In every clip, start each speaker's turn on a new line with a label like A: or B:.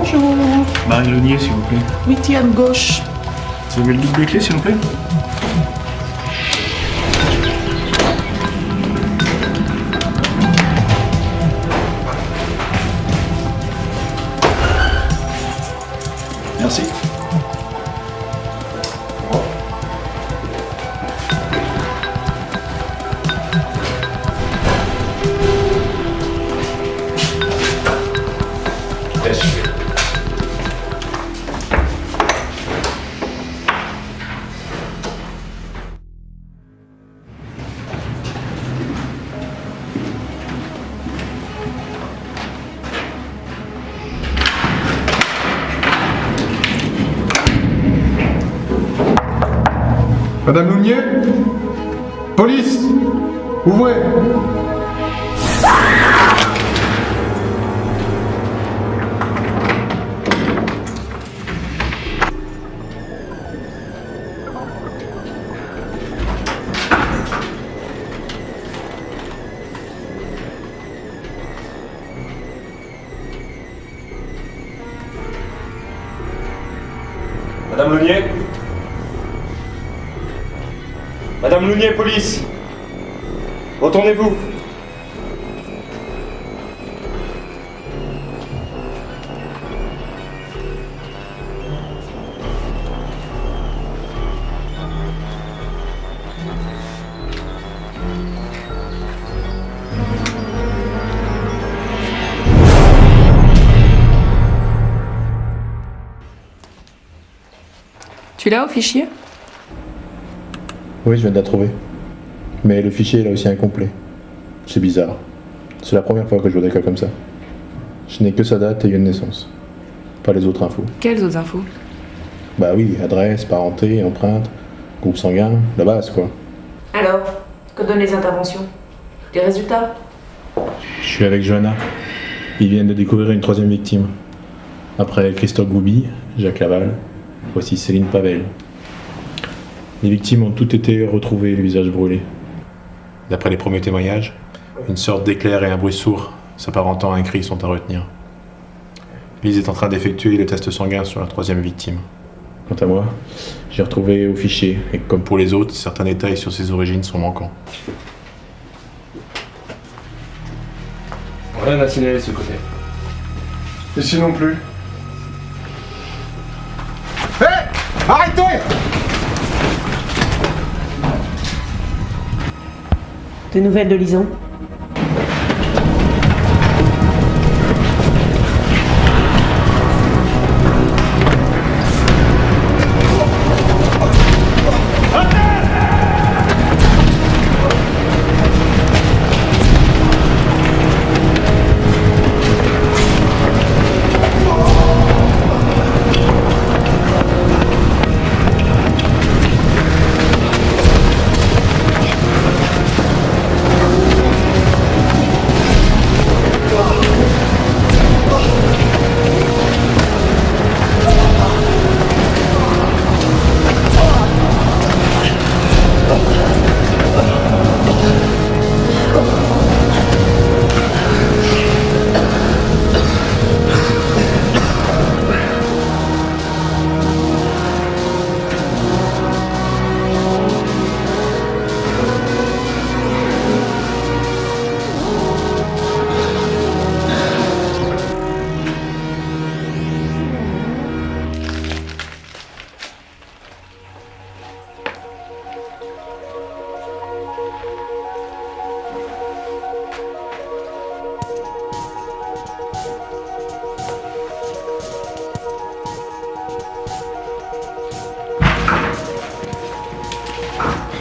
A: Bonjour.
B: Marie Leunier, s'il vous plaît.
A: 8e gauche.
B: Vous avez le double clé, s'il vous plaît? Merci.
C: Madame Lounier? Police! Ouvrez!
D: Madame Lounier? Madame Lounier, police! Retournez-vous!
E: Tu l'as au fichier?
F: Oui, je viens de la trouver. Mais le fichier est là aussi incomplet. C'est bizarre. C'est la première fois que je vois des cas comme ça. Je n'ai que sa date et lieu de naissance. Pas les autres infos.
E: Quelles autres infos?
F: Bah oui, adresse, parenté, empreinte, groupe sanguin, la base quoi.
G: Alors, que donnent les interventions? Les résultats?
F: Je suis avec Johanna. Ils viennent de découvrir une troisième victime. Après Christophe Goubi, Jacques Laval, voici Céline Pavel. Les victimes ont toutes été retrouvées, le visage brûlé. D'après les premiers témoignages, une sorte d'éclair et un bruit sourd s'apparentant à un cri sont à retenir. Lise est en train d'effectuer le test sanguin sur la troisième victime. Quant à moi, j'ai retrouvé au fichier, et comme pour les autres, certains détails sur ses origines sont manquants.
D: Rien à signaler de ce côté.
C: Ici non plus. Hé! Arrêtez!
G: Des nouvelles de Lison?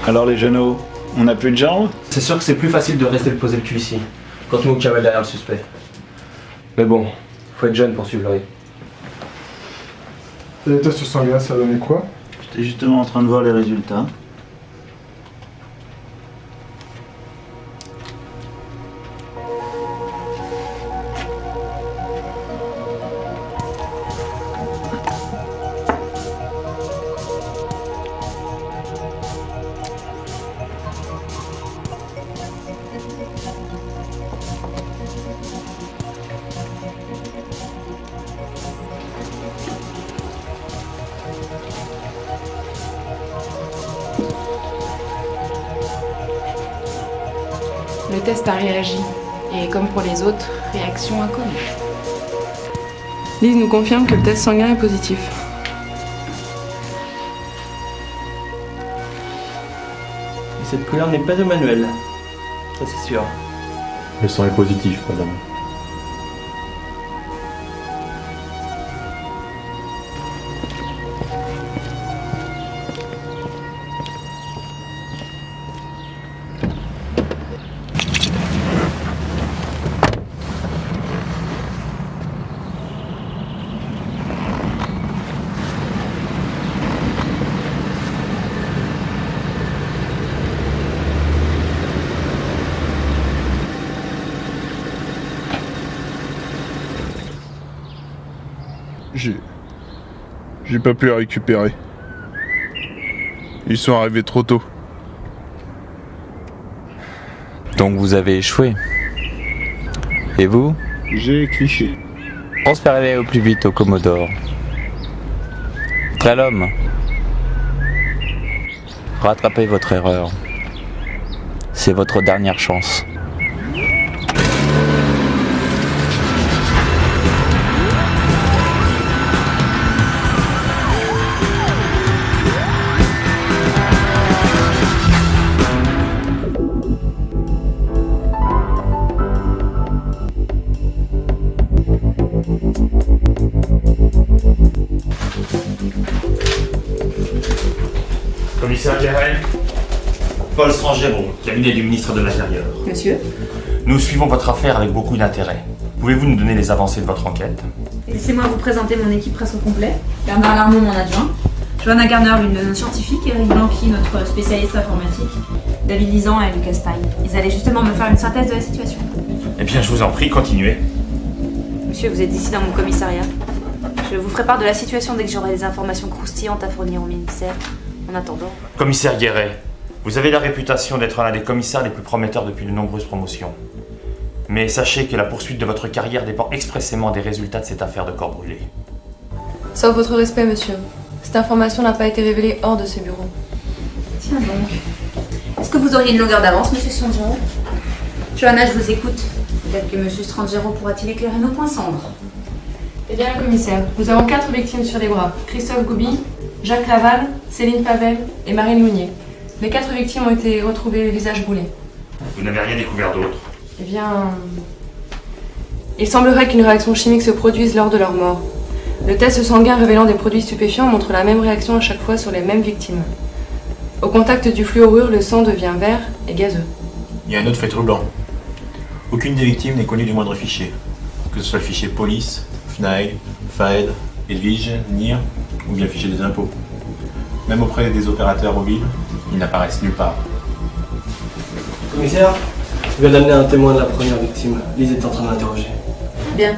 B: Alors les genoux, on n'a plus de jambes?
H: C'est sûr que c'est plus facile de rester le poser le cul ici, quand nous cavale derrière le suspect. Mais bon, faut être jeune pour suivre le rythme.
C: Et les tests sanguins, ça a donné quoi?
I: J'étais justement en train de voir les résultats.
A: Le test a réagi. Et comme pour les autres, réaction inconnue. Lise nous confirme que le test sanguin est positif.
H: Et cette couleur n'est pas de Manuel. Ça c'est sûr.
F: Le sang est positif, madame.
E: J'ai pas pu la récupérer. Ils sont arrivés trop tôt.
J: Donc vous avez échoué. Et vous?
E: J'ai cliché.
J: Transférez-les au plus vite au Commodore. Très l'homme. Rattrapez votre erreur. C'est votre dernière chance.
D: Commissaire Guéret, Paul Strangero, cabinet du ministre de l'Intérieur.
G: Monsieur?
D: Nous suivons votre affaire avec beaucoup d'intérêt. Pouvez-vous nous donner les avancées de votre enquête?
G: Laissez-moi vous présenter mon équipe presque au complet. Bernard Larmont, mon adjoint. Johanna Garner, l'une de nos scientifiques. Eric Blanqui, notre spécialiste informatique. David Lisan et Lucas Stein. Ils allaient justement me faire une synthèse de la situation.
D: Eh bien, je vous en prie, continuez.
G: Monsieur, vous êtes ici dans mon commissariat. Je vous ferai part de la situation dès que j'aurai des informations croustillantes à fournir au ministère. En attendant...
D: Commissaire Guéret, vous avez la réputation d'être l'un des commissaires les plus prometteurs depuis de nombreuses promotions. Mais sachez que la poursuite de votre carrière dépend expressément des résultats de cette affaire de corps brûlés.
A: Sauf votre respect, monsieur. Cette information n'a pas été révélée hors de ces bureaux.
G: Tiens donc. Est-ce que vous auriez une longueur d'avance, monsieur Strangero? Johanna, je vous écoute. Peut-être que monsieur Strangero pourra-t-il éclairer nos points sombres.
A: Eh bien, commissaire, nous avons 4 victimes sur les bras. Christophe Goubi, Jacques Laval, Céline Pavel et Marine Lounier. Les 4 victimes ont été retrouvées le visage brûlé.
D: Vous n'avez rien découvert d'autre?
A: Eh bien... Il semblerait qu'une réaction chimique se produise lors de leur mort. Le test sanguin révélant des produits stupéfiants montre la même réaction à chaque fois sur les mêmes victimes. Au contact du fluorure, le sang devient vert et gazeux.
F: Il y a un autre fait troublant. Aucune des victimes n'est connue du moindre fichier. Que ce soit le fichier police, FNAIL, FAED, Edwige, NIR ou bien le fichier des impôts. Même auprès des opérateurs mobiles, ils n'apparaissent nulle part.
H: Commissaire, je viens d'amener un témoin de la première victime. Lise est en train d'interroger.
G: Bien.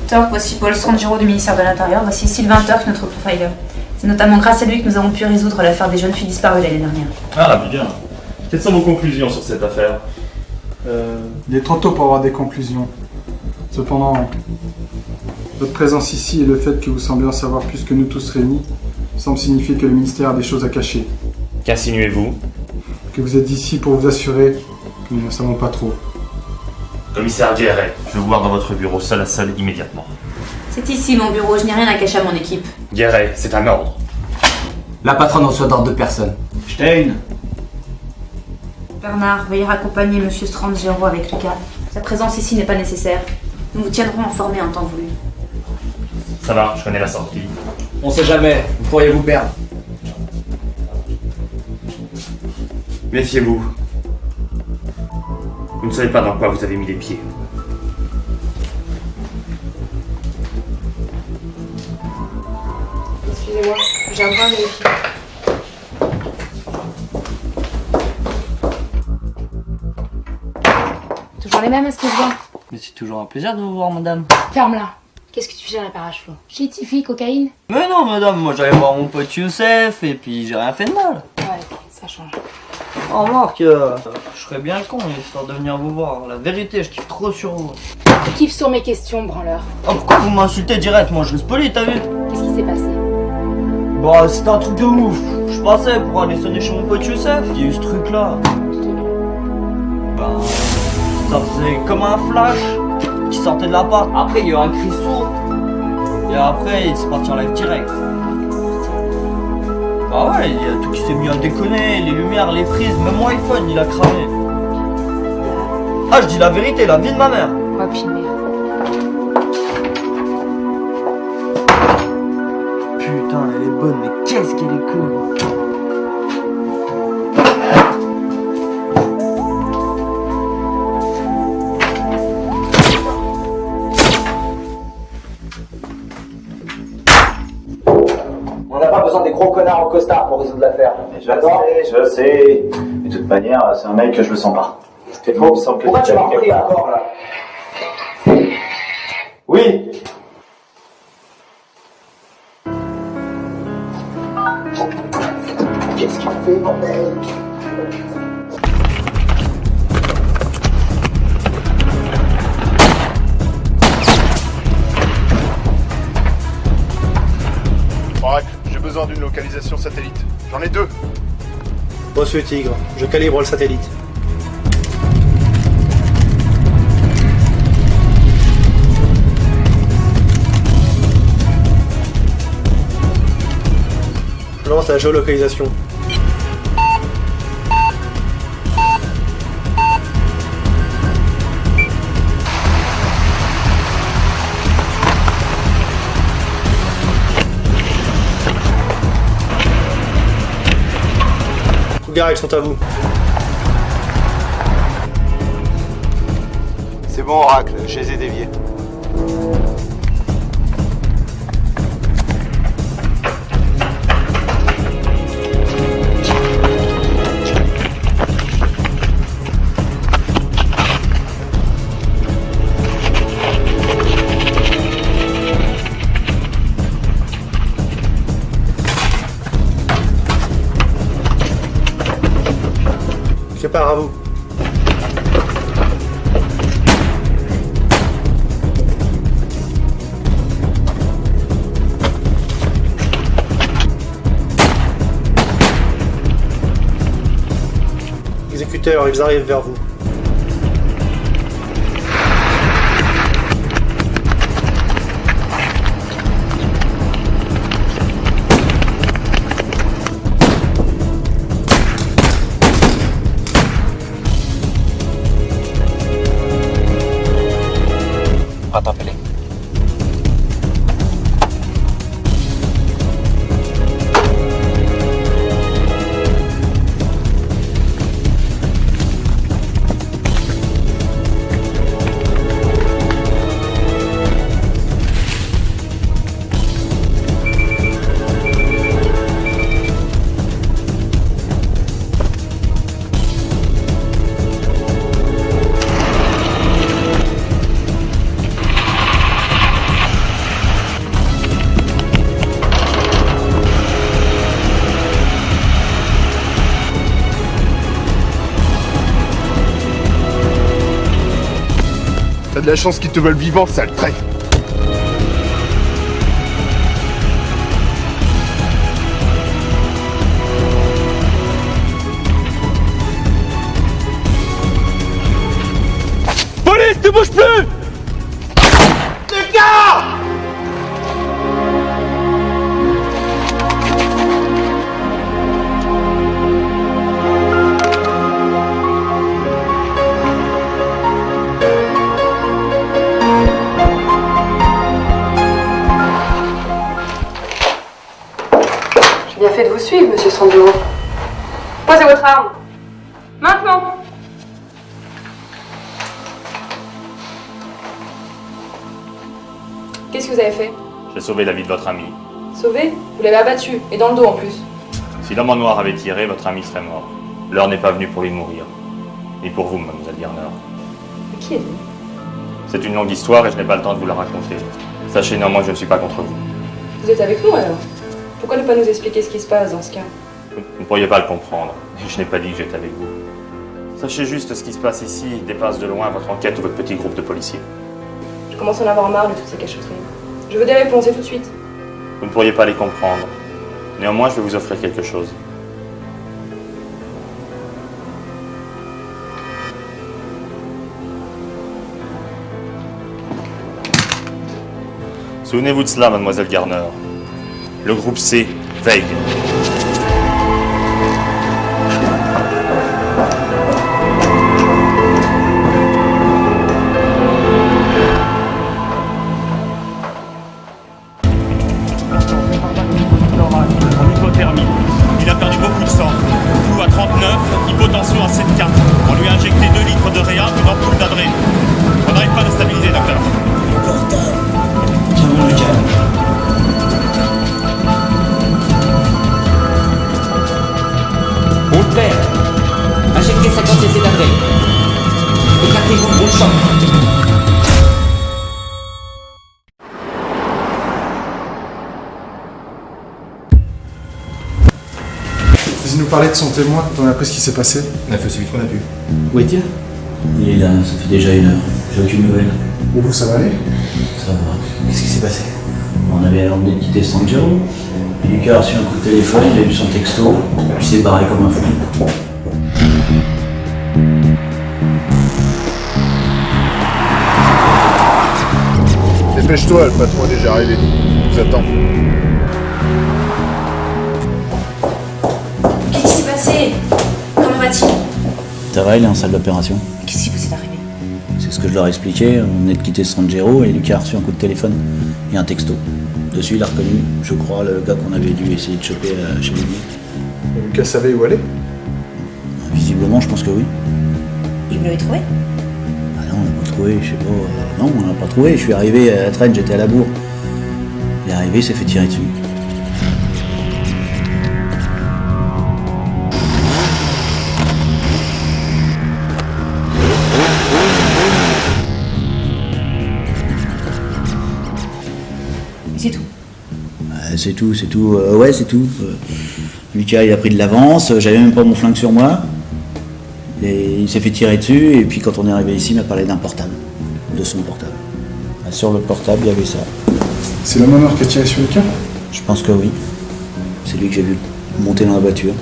G: Turk, voici Paul Strangero du ministère de l'Intérieur. Voici Sylvain Turk, notre profiler. C'est notamment grâce à lui que nous avons pu résoudre l'affaire des jeunes filles disparues l'année dernière.
D: Ah, bien. Quelles sont vos conclusions sur cette affaire?
C: Il est trop tôt pour avoir des conclusions. Cependant, votre présence ici et le fait que vous semblez en savoir plus que nous tous réunis semble signifier que le ministère a des choses à cacher.
D: Qu'insinuez-vous?
C: Que vous êtes ici pour vous assurer que nous ne savons pas trop.
D: Commissaire Guéret, je veux vous voir dans votre bureau seul à seul immédiatement.
G: C'est ici mon bureau, je n'ai rien à cacher à mon équipe.
D: Guéret, c'est un ordre.
H: La patronne reçoit d'ordre de personne.
I: Stein.
G: Bernard, veuillez raccompagner monsieur Strangero avec Lucas. Sa présence ici n'est pas nécessaire. Nous vous tiendrons informés en temps voulu.
D: Ça va, je connais la sortie.
H: On sait jamais, vous pourriez vous perdre.
D: Méfiez-vous. Vous ne savez pas dans quoi vous avez mis les pieds.
A: Excusez-moi, j'ai un point à vérifier.
K: Toujours les mêmes, est-ce que je vois?
H: Mais c'est toujours un plaisir de vous voir, madame.
K: Ferme-la. Qu'est-ce que tu fais à la parachute? Chitifie, cocaïne?
H: Mais non, madame, moi j'allais voir mon pote Youssef et puis j'ai rien fait de mal.
K: Ouais, ça change.
H: Oh, Marc, je serais bien con histoire de venir vous voir. La vérité, je kiffe trop sur vous.
K: Tu kiffes sur mes questions, branleur.
H: Oh, pourquoi vous m'insultez direct? Moi je reste poli, t'as vu?
K: Qu'est-ce qui s'est passé?
H: Bah, c'était un truc de ouf. Je passais pour aller sonner chez mon pote Youssef. Il y a eu ce truc là. Bah,
L: Ça faisait comme un flash qui sortait de l'appart. Après, il y a eu un cri sourd. Et après, il s'est parti en live direct. Bah ouais, il y a tout qui s'est mis à déconner, les lumières, les prises, même mon iPhone, il a cramé. Ah, je dis la vérité, la vie de ma mère.
K: Oh, puis merde.
L: Putain, elle est bonne, mais qu'est-ce qu'elle est cool.
M: On n'a pas besoin des gros connards en costard pour résoudre l'affaire.
I: Je sais. De toute manière, c'est un mec que je le sens pas.
M: C'est faux. Pourquoi tu m'as repris encore là? Oui. Qu'est-ce qu'il fait, bordel?
E: Oracle, j'ai besoin d'une localisation satellite. J'en ai 2.
N: Boss le Tigre, je calibre le satellite. Je lance la géolocalisation. Cougar, ils sont à vous.
E: C'est bon, Oracle, je les ai déviés.
N: Je pars à vous. Exécuteurs, ils arrivent vers vous.
J: On va t'appeler.
E: T'as de la chance qu'ils te veulent vivant, sale traître.
L: Police, ne bouge plus! Les gars!
A: J'ai bien fait de vous suivre, monsieur Sandro. Posez votre arme. Maintenant. Qu'est-ce que vous avez fait?
D: J'ai sauvé la vie de votre ami.
A: Sauvé? Vous l'avez abattu, et dans le dos en plus.
D: Si l'homme en noir avait tiré, votre ami serait mort. L'heure n'est pas venue pour lui mourir. Ni pour vous, mademoiselle Garner.
A: Mais qui êtes-vous?
D: C'est une longue histoire et je n'ai pas le temps de vous la raconter. Sachez néanmoins que je ne suis pas contre vous.
A: Vous êtes avec nous alors? Pourquoi ne pas nous expliquer ce qui se passe dans ce cas?
D: Vous ne pourriez pas le comprendre. Et je n'ai pas dit que j'étais avec vous. Sachez juste ce qui se passe ici dépasse de loin votre enquête ou votre petit groupe de policiers.
A: Je commence à en avoir marre de toutes ces cachotteries. Je veux des réponses et tout de suite.
D: Vous ne pourriez pas les comprendre. Néanmoins, je vais vous offrir quelque chose. Souvenez-vous de cela, mademoiselle Garner. Le groupe C veille.
O: En hypothermie. Il a perdu beaucoup de sang. Pouls à 39, hypotension à 7,4. On lui a injecté 2 litres de réa, une ampoule d'adré. On n'arrive pas à le stabiliser, docteur.
L: Tiens-moi le calme.
M: On le perd. Injectez 50 cc d'adré. Écartez-vous, on le choc.
C: Vas-y nous parler de son témoin, on a appris ce qui s'est passé.
F: On a fait aussi vite qu'on a pu.
L: Où est-il? Il est là, ça fait déjà 1 heure. J'ai aucune nouvelle.
C: Et vous, ça va aller?
L: Ça va. Qu'est-ce qui s'est passé? On avait emmené de quitter San Giro. Lucas a reçu un coup de téléphone, il a eu son texto, puis il s'est barré comme un fou.
E: Dépêche-toi, le patron est déjà arrivé. Il vous attend.
G: Qu'est-ce qui s'est passé? Comment va-t-il?
L: Ça va, il est en salle d'opération.
G: Qu'est-ce qui vous est arrivé?
L: C'est ce que je leur ai expliqué. On est de quitter San Giro et Lucas a reçu un coup de téléphone et un texto. Dessus, il a reconnu, je crois, le gars qu'on avait dû essayer de choper chez lui.
C: Lucas savait où aller?
L: Visiblement, je pense que oui.
G: Et vous l'avez trouvé?
L: Ah non, on l'a pas trouvé, je sais pas. Non, on l'a pas trouvé. Je suis arrivé à la traîne, j'étais à la bourre. Il est arrivé, il s'est fait tirer dessus.
G: C'est tout.
L: C'est tout, c'est tout. Ouais, c'est tout. Lucas, il a pris de l'avance. J'avais même pas mon flingue sur moi. Et il s'est fait tirer dessus. Et puis quand on est arrivé ici, il m'a parlé d'un portable. De son portable. Sur le portable, il y avait ça.
C: C'est le meneur qui a tiré sur Lucas?
L: Je pense que oui. C'est lui que j'ai vu monter dans la voiture.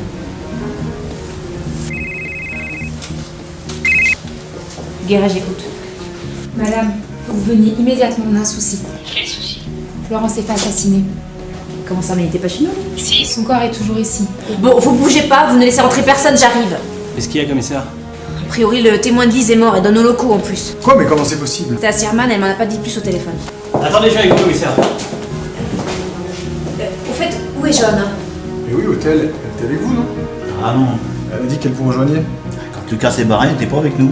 G: Guéret, j'écoute.
K: Madame, vous venez immédiatement, on a un souci.
G: Quel souci?
K: Florence s'est fait assassiner.
G: Comment ça, mais il était pas chez nous?
K: Si. Son corps est toujours ici.
G: Bon, vous bougez pas, vous ne laissez rentrer personne, j'arrive.
L: Qu'est-ce qu'il y a, commissaire?
G: A priori, le témoin de Lise est mort et dans nos locaux en plus.
C: Quoi? Mais comment c'est possible?
G: C'était à Sierman, elle m'en a pas dit plus au téléphone.
L: Attendez, je viens avec vous, commissaire.
G: Au fait, où est Johanna?
C: Mais oui, hôtel, elle était avec vous, non?
L: Ah non.
C: Elle a dit qu'elle vous rejoignait.
L: Quand Lucas s'est barré, elle était pas avec nous.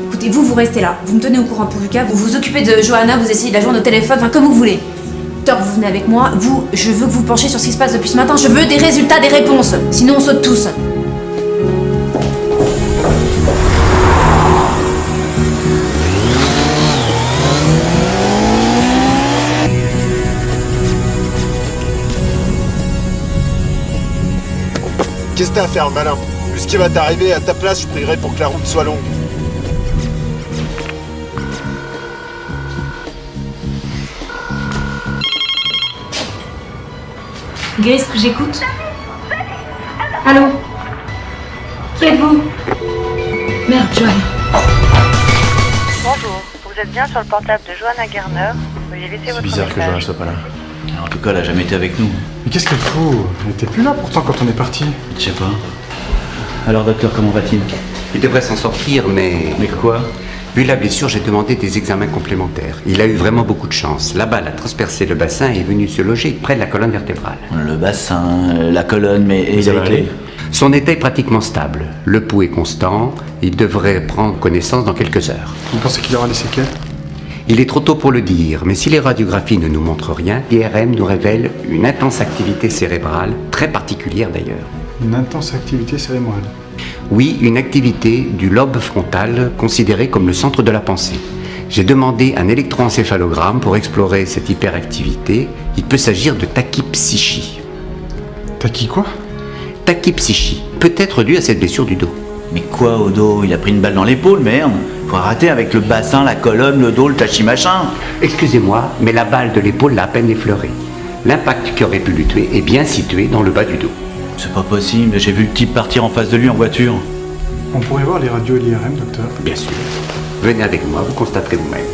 G: Écoutez, vous restez là. Vous me tenez au courant pour Lucas, vous vous occupez de Johanna, vous essayez de la joindre au téléphone, enfin comme vous voulez. Docteur, vous venez avec moi. Vous, je veux que vous penchiez sur ce qui se passe depuis ce matin. Je veux des résultats, des réponses. Sinon, on saute tous.
E: Qu'est-ce que t'as à faire, le malin? Vu ce qui va t'arriver, à ta place, je prierai pour que la route soit longue.
G: Grace, j'écoute.
K: Allô? Qui êtes-vous? Merde, Joanne.
P: Bonjour, vous êtes bien sur le portable de Johanna Garner. Veuillez laisser votre
F: Bizarre que Johanna
P: message.
F: soit pas là.
L: En tout cas, elle a jamais été avec nous.
C: Mais qu'est-ce qu'elle fout? Elle était plus là pourtant quand on est parti.
L: Je sais pas. Alors, docteur, comment va-t-il?
Q: Il devrait s'en sortir, mais...
L: Mais quoi?
Q: Vu la blessure, j'ai demandé des examens complémentaires. Il a eu vraiment beaucoup de chance. La balle a transpercé le bassin et est venue se loger près de la colonne vertébrale.
L: Le bassin, la colonne, mais... Et
Q: Ça va
L: les
Q: aller.
L: clés?
Q: Son état est pratiquement stable. Le pouls est constant. Il devrait prendre connaissance dans quelques heures.
C: Vous pensez qu'il aura des séquelles?
Q: Il est trop tôt pour le dire, mais si les radiographies ne nous montrent rien, l'IRM nous révèle une intense activité cérébrale, très particulière d'ailleurs.
C: Une intense activité cérébrale.
Q: Oui, une activité du lobe frontal considéré comme le centre de la pensée. J'ai demandé un électroencéphalogramme pour explorer cette hyperactivité. Il peut s'agir de tachypsychie.
C: Tachy quoi?
Q: Tachypsychie, peut-être due à cette blessure du dos.
L: Mais quoi au dos? Il a pris une balle dans l'épaule, merde. Faut arrêter avec le bassin, la colonne, le dos, le tachy-machin.
Q: Excusez-moi, mais la balle de l'épaule l'a à peine effleuré. L'impact qui aurait pu le tuer est bien situé dans le bas du dos.
L: C'est pas possible, j'ai vu le type partir en face de lui en voiture.
C: On pourrait voir les radios et l'IRM, docteur?
Q: Bien sûr. Venez avec moi, vous constaterez vous-même.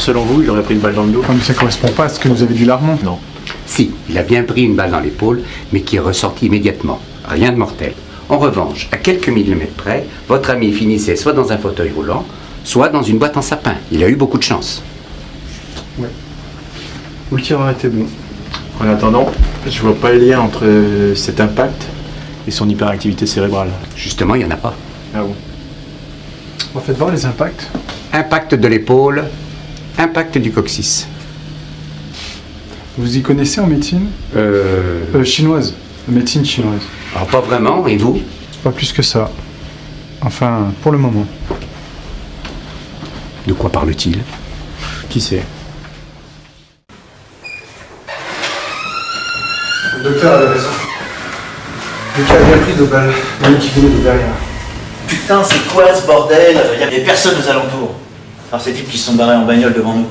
F: selon vous, il aurait pris une balle dans le dos?
C: Comme ça correspond pas à ce que nous avait dit Larmont.
F: Non.
Q: Si, il a bien pris une balle dans l'épaule, mais qui est ressortie immédiatement. Rien de mortel. En revanche, à quelques millimètres près, votre ami finissait soit dans un fauteuil roulant, soit dans une boîte en sapin. Il a eu beaucoup de chance.
C: Ouais. Le tireur était bon.
F: En attendant, je vois pas le lien entre cet impact et son hyperactivité cérébrale.
Q: Justement, il n'y en a pas.
F: Ah bon?
C: On va faire voir les impacts.
Q: Impact de l'épaule, impact du coccyx.
C: Vous y connaissez en médecine? Chinoise. Médecine chinoise.
Q: Alors, pas vraiment, et vous?
C: Pas plus que ça. Enfin, pour le moment.
Q: De quoi parle-t-il?
F: Qui sait?
C: Le docteur avait raison. Lucas a bien pris de balles. Lui qui venait de derrière.
L: Putain, c'est quoi ce bordel? Il y avait personne aux alentours. Alors ces types qui se sont barrés en bagnole devant nous.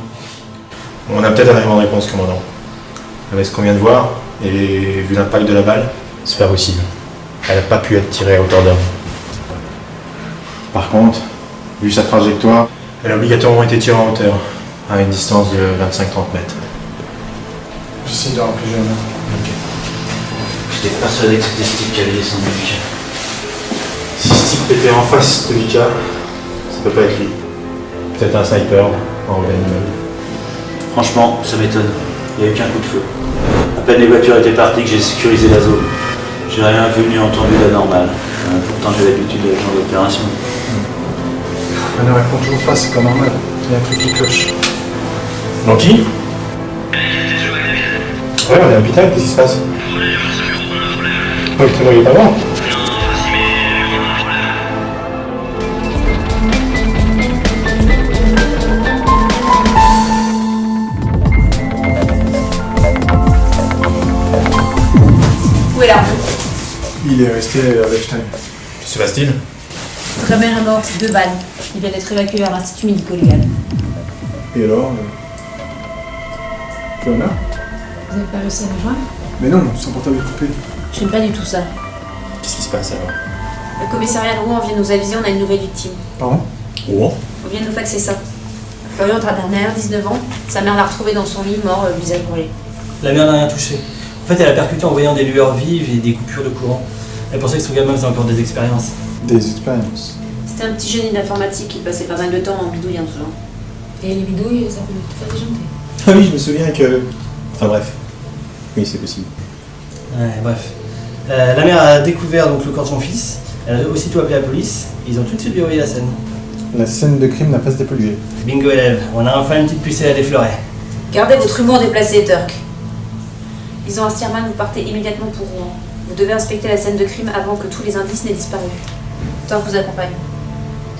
F: On a peut-être un élément de réponse, commandant. Avec ce qu'on vient de voir, et vu l'impact de la balle, c'est pas possible. Elle n'a pas pu être tirée à hauteur d'homme. Par contre, vu sa trajectoire, elle a obligatoirement été tirée en hauteur, à une distance de 25-30 mètres.
C: J'essaie de rappeler jeune.
F: Ok.
L: J'étais persuadé que c'était ce type qui avait descendu Vika.
F: Si ce type était en face de Vika, ça peut pas être lui. Peut-être un sniper en plein immeuble.
L: Franchement, ça m'étonne. Il n'y a eu qu'un coup de feu. À peine les voitures étaient parties que j'ai sécurisé la zone. J'ai rien vu ni entendu d'anormal. Pourtant j'ai l'habitude de ce genre d'opération.
C: Elle ne répond toujours pas, c'est pas normal. Il y a un truc qui cloche.
F: Blanqui? Ouais, on est à l'hôpital, qu'est-ce qui se passe? Ouais, putain, il est pas mort.
G: Où est l'arme?
C: Il est resté à Bechstein.
F: Que se passe-t-il?
G: Votre mère est morte, 2 balles. Il vient d'être évacué vers l'Institut médico-légal.
C: Et alors Johanna?
G: Vous avez pas réussi à me joindre?
C: Mais non, son portable est coupé.
G: Je n'aime pas du tout ça.
F: Qu'est-ce qui se passe alors?
G: Le commissariat de Rouen vient de nous aviser, on a une nouvelle victime.
C: Pardon?
F: Rouen?
G: On vient de nous faxer ça. Florian Traderner, 19 ans. Sa mère l'a retrouvé dans son lit, mort, le visage brûlé.
R: La mère n'a rien touché. En fait, elle a percuté en voyant des lueurs vives et des coupures de courant. Elle pensait que son gamin faisait encore des expériences.
C: Des expériences?
G: C'était un petit génie d'informatique qui passait pas mal de temps en bidouillant tout genre. Et les bidouilles, ça peut te faire déjanter.
F: Ah oui, je me souviens que... Enfin bref. Oui, c'est possible.
R: Ouais, bref. La mère a découvert donc le corps de son fils. Elle a aussitôt appelé la police. Ils ont tout de suite verrouillé la scène.
C: La scène de crime n'a pas se dépollué.
R: Bingo élève, on a enfin une petite pucelle à déflorer.
G: Gardez votre humour déplacé, Turk. Ils ont un Stearman, vous partez immédiatement pour Rouen. Vous devez inspecter la scène de crime avant que tous les indices n'aient disparu. Turk vous accompagne.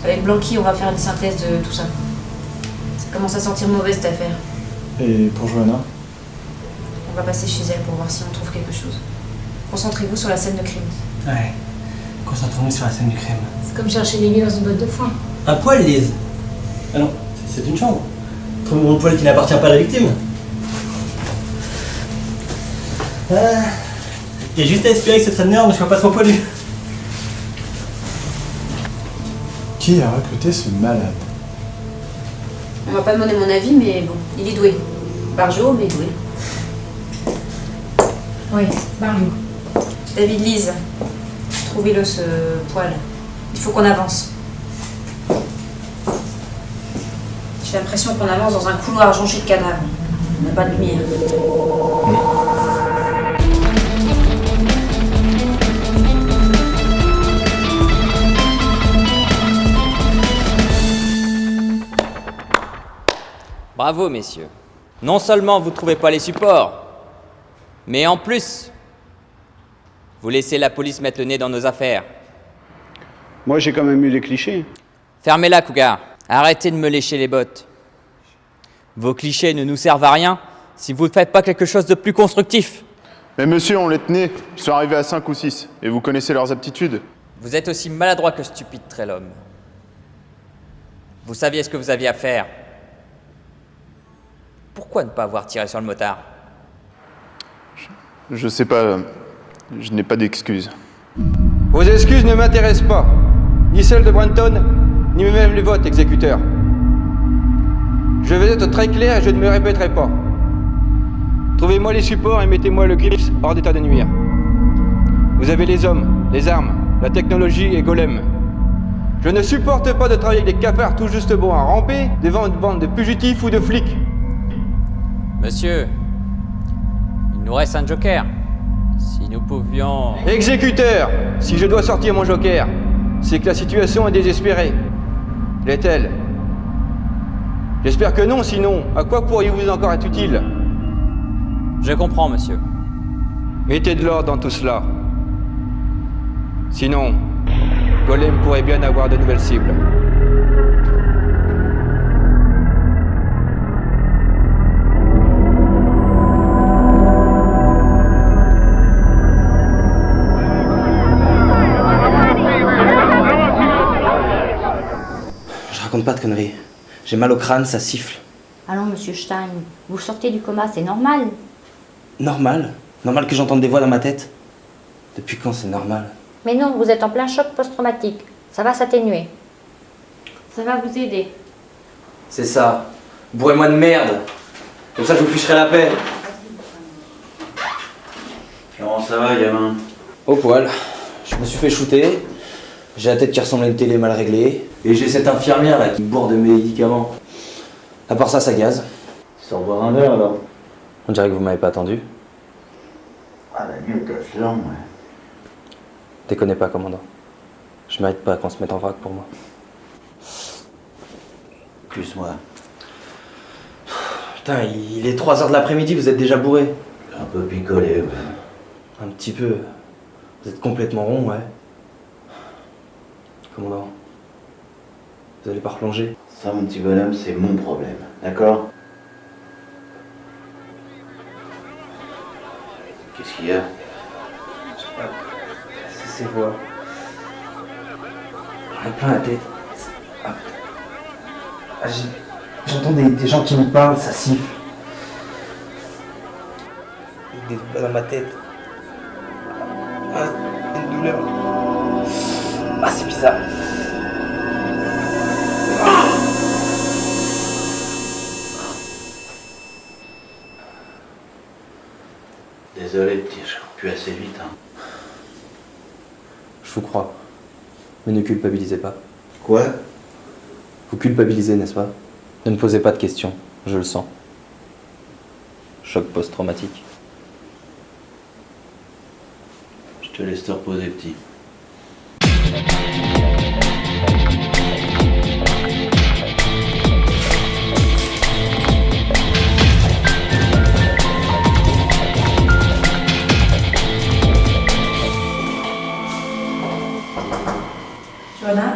G: Avec Blanqui, on va faire une synthèse de tout ça. Ça commence à sentir mauvais cette affaire.
C: Et pour Johanna?
G: On va passer chez elle pour voir si on trouve quelque chose. Concentrez-vous sur la scène de crime.
R: Ouais. Concentrons-nous sur la scène du crime.
K: C'est comme chercher l'aiguille dans une botte de foin.
R: Un poil, Lise. Ah non, c'est une chambre. Trouve mon poil qui n'appartient pas à la victime. Il y a juste à espérer que ce traîneur ne soit pas trop poilu.
C: Qui a recruté ce malade?
G: On va pas demander mon avis, mais bon, il est doué. Barjot, mais doué.
K: Oui, Barjot.
G: David, Lise, trouvez-le ce poil. Il faut qu'on avance. J'ai l'impression qu'on avance dans un couloir jonché de cadavres. On n'a pas de lumière.
M: Bravo, messieurs. Non seulement vous ne trouvez pas les supports, mais en plus, vous laissez la police mettre le nez dans nos affaires.
E: Moi, j'ai quand même eu les clichés.
M: Fermez-la, Cougar. Arrêtez de me lécher les bottes. Vos clichés ne nous servent à rien si vous ne faites pas quelque chose de plus constructif.
E: Mais monsieur, on les tenait. Ils sont arrivés à 5 ou 6. Et vous connaissez leurs aptitudes.
M: Vous êtes aussi maladroit que stupide, Trellhomme. Vous saviez ce que vous aviez à faire. Pourquoi ne pas avoir tiré sur le motard?
E: Je sais pas. Je n'ai pas d'excuses.
S: Vos excuses ne m'intéressent pas. Ni celles de Brenton, ni même les vôtres, exécuteur. Je vais être très clair et je ne me répéterai pas. Trouvez-moi les supports et mettez-moi le Grips hors d'état de nuire. Vous avez les hommes, les armes, la technologie et Golem. Je ne supporte pas de travailler avec des cafards tout juste bons à ramper devant une bande de fugitifs ou de flics.
M: Monsieur, il nous reste un joker. Si nous pouvions...
S: Exécuteur! Si je dois sortir mon joker, c'est que la situation est désespérée. L'est-elle? J'espère que non, sinon, à quoi pourriez-vous encore être utile?
M: Je comprends, monsieur.
S: Mettez de l'ordre dans tout cela. Sinon, Golem pourrait bien avoir de nouvelles cibles.
H: Je raconte pas de conneries. J'ai mal au crâne, ça siffle.
K: Allons, monsieur Stein, vous sortez du coma, c'est normal.
H: Normal? Normal que j'entende des voix dans ma tête? Depuis quand c'est normal?
K: Mais non, vous êtes en plein choc post-traumatique. Ça va s'atténuer. Ça va vous aider.
H: C'est ça. Bourrez-moi de merde. Comme ça, je vous ficherai la paix.
L: Comment ça va, gamin?
H: Au poil. Je me suis fait shooter. J'ai la tête qui ressemble à une télé mal réglée. Et j'ai cette infirmière là qui me bourre de mes médicaments. À part ça, ça gaze.
L: Sors boire un verre alors.
H: On dirait que vous m'avez pas attendu.
L: Ah, la mutation, ouais.
H: Déconnez pas, commandant. Je mérite pas qu'on se mette en vrac pour moi.
L: Plus moi.
H: Putain, il est 3h de l'après-midi, vous êtes déjà bourré.
L: Un peu picolé, ouais.
H: Un petit peu. Vous êtes complètement rond, ouais. Commandant. Vous allez pas replonger?
L: Ça, mon petit bonhomme, c'est mon problème. D'accord? Qu'est-ce qu'il y a?
H: C'est ces voix. J'en ai plein la tête. J'entends des gens qui me parlent, ça siffle. Des douleurs dans ma tête. Ah, une douleur. Ah, c'est bizarre.
L: Désolé, petit, je cours plus assez vite, hein.
H: Je vous crois. Mais ne culpabilisez pas.
L: Quoi?
H: Vous culpabilisez, n'est-ce pas? Ne me posez pas de questions, je le sens. Choc post-traumatique.
L: Je te laisse te reposer, petit.
G: Johanna?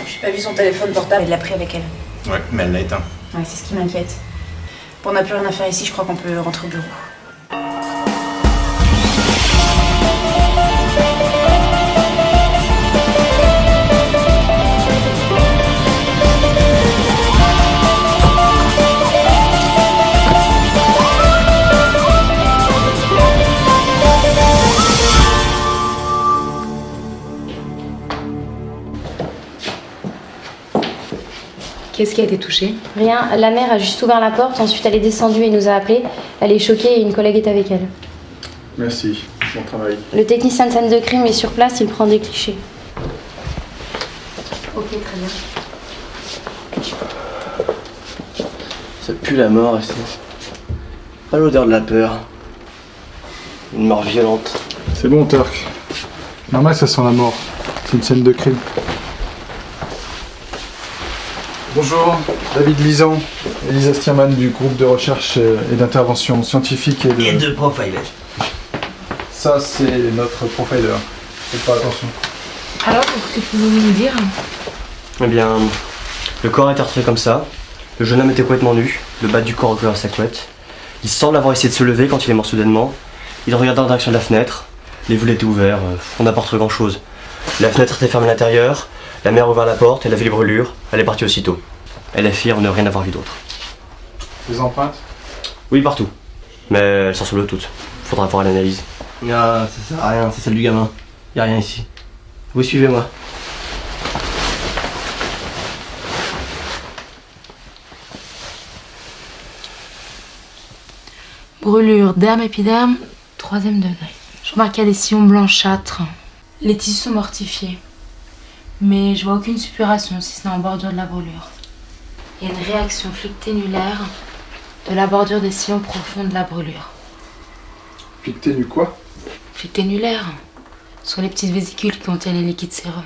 G: J'ai pas vu son téléphone portable, elle l'a pris avec elle.
B: Ouais, mais elle l'a éteint.
G: Ouais, c'est ce qui m'inquiète. Bon, on n'a plus rien à faire ici, je crois qu'on peut rentrer au bureau.
A: Qu'est-ce qui a été touché?
K: Rien, la mère a juste ouvert la porte, ensuite elle est descendue et nous a appelés. Elle est choquée et une collègue est avec elle.
C: Merci, bon travail.
K: Le technicien de scène de crime est sur place, il prend des clichés. Ok, très bien.
H: Ça pue la mort ici. Pas l'odeur de la peur. Une mort violente.
C: C'est bon, Turk. Normal, ça sent la mort. C'est une scène de crime. Bonjour, David Lisan, Elisa Stierman du groupe de recherche et d'intervention scientifique et de
H: profilage.
C: Ça, c'est notre profiler. Faites pas attention.
A: Alors, qu'est-ce que vous voulez nous dire?
H: Eh bien, le corps a été retrouvé comme ça.
T: Le jeune homme était complètement nu, le bas du corps recouvert à sa couette. Il semble avoir essayé de se lever quand il est mort soudainement. Il regardait en direction de la fenêtre. Les volets étaient ouverts, on n'a pas retrouvé grand chose. La fenêtre était fermée à l'intérieur, la mère a ouvert la porte, elle a vu les brûlures, elle est partie aussitôt. Elle affirme ne rien avoir vu d'autre.
C: Des empreintes?
T: Oui, partout. Mais elles sont sur le toutes. Faudra voir l'analyse. Ah, ça sert à rien, c'est celle du gamin. Y a rien ici. Vous suivez-moi.
K: Brûlure derme-épiderme, 3e degré. Je remarque qu'il y a des sillons blanchâtres. Les tissus sont mortifiés. Mais je vois aucune suppuration si ce n'est en bordure de la brûlure. Il y a une réaction flucténulaire de la bordure des sillons profonds de la brûlure.
C: Flucténu quoi?
K: Flucténulaire, sur les petites vésicules qui contiennent les liquides séreux.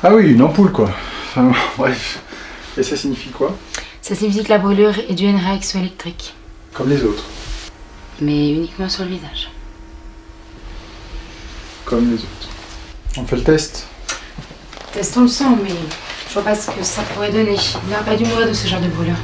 C: Ah oui, une ampoule quoi. Enfin, bref. Et ça signifie quoi?
K: Ça signifie que la brûlure est due à une réaction électrique.
C: Comme les autres.
K: Mais uniquement sur le visage.
C: Comme les autres. On fait le test?
K: Testons le sang, mais je vois pas ce que ça pourrait donner. Il n'aurait pas dû mourir de ce genre de brûlure.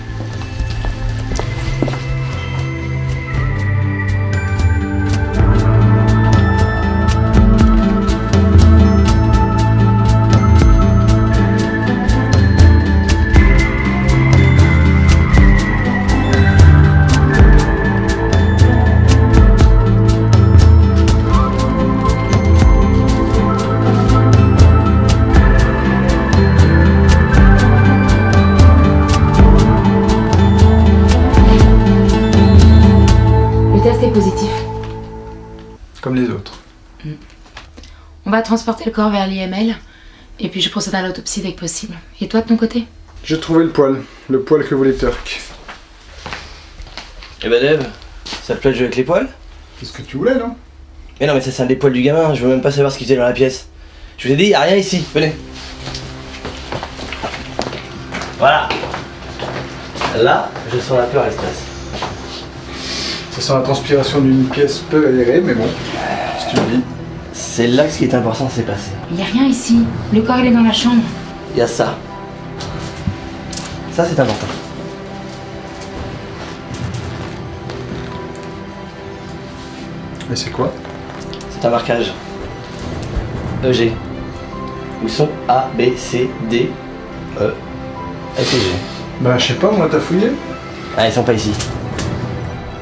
K: Positif.
C: Comme les autres.
K: On va transporter le corps vers l'IML et puis je procède à l'autopsie dès que possible. Et toi de ton côté?
C: J'ai trouvé le poil que voulait Turk.
T: Eh ben Dave, ça te plaît de jouer avec les poils?
C: C'est ce que tu voulais, non?
T: Mais non, mais ça c'est un des poils du gamin, je veux même pas savoir ce qu'il faisait dans la pièce. Je vous ai dit, y a rien ici, venez. Voilà. Là, je sens la peur et le stress.
C: Ça sent la transpiration d'une pièce peu aérée, mais bon, si tu le dis.
T: C'est là que ce qui est important s'est passé.
K: Il n'y a rien ici. Le corps il est dans la chambre.
T: Il y a ça. Ça c'est important.
C: Et c'est quoi?
T: C'est un marquage. EG. Où sont A, B, C, D, E, F et G?
C: Bah je sais pas, moi t'as fouillé?
T: Ah, ils sont pas ici.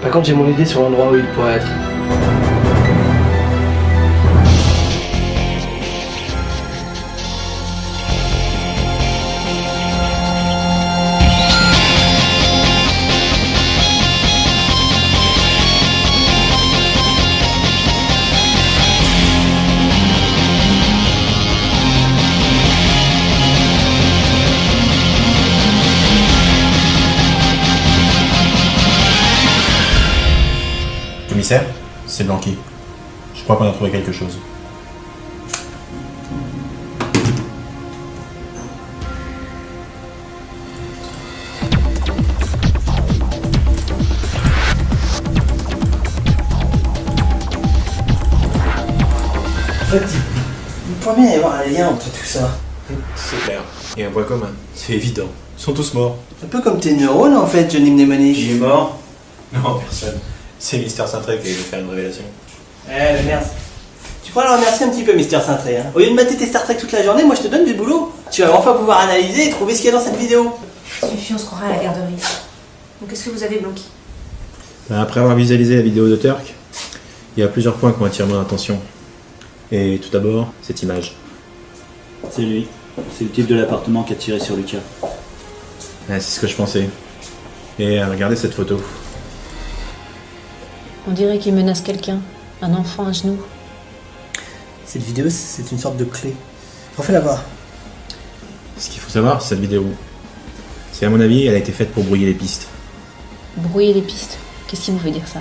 T: Par contre, j'ai mon idée sur l'endroit où il pourrait être.
F: Commissaire, c'est Blanqui. Je crois qu'on a trouvé quelque chose.
R: En fait, il pourrait bien y avoir un lien entre tout ça.
F: C'est clair. Et un point commun. C'est évident. Ils sont tous morts.
R: Un peu comme tes neurones en fait, Johnny Mnemonic.
F: Qui est mort? Non, personne. C'est Mister Cintré qui a faire une révélation.
R: Eh, merci. Tu pourrais le remercier un petit peu, Mister Cintré. Hein. Au lieu de mater tes Star Trek toute la journée, moi je te donne du boulot. Tu vas enfin pouvoir analyser et trouver ce qu'il y a dans cette vidéo.
G: Suffit, on se croirait à la garderie. Donc qu'est-ce que vous avez, Blanqui?
F: Après avoir visualisé la vidéo de Turk, il y a plusieurs points qui ont attiré mon attention. Et tout d'abord, cette image.
L: C'est lui. C'est le type de l'appartement qui a tiré sur Lucas.
F: C'est ce que je pensais. Et regardez cette photo.
U: On dirait qu'il menace quelqu'un, un enfant à genoux.
R: Cette vidéo, c'est une sorte de clé. Refais-la voir.
F: Ce qu'il faut savoir, cette vidéo, c'est à mon avis, elle a été faite pour brouiller les pistes.
U: Brouiller les pistes? Qu'est-ce qui vous fait dire ça?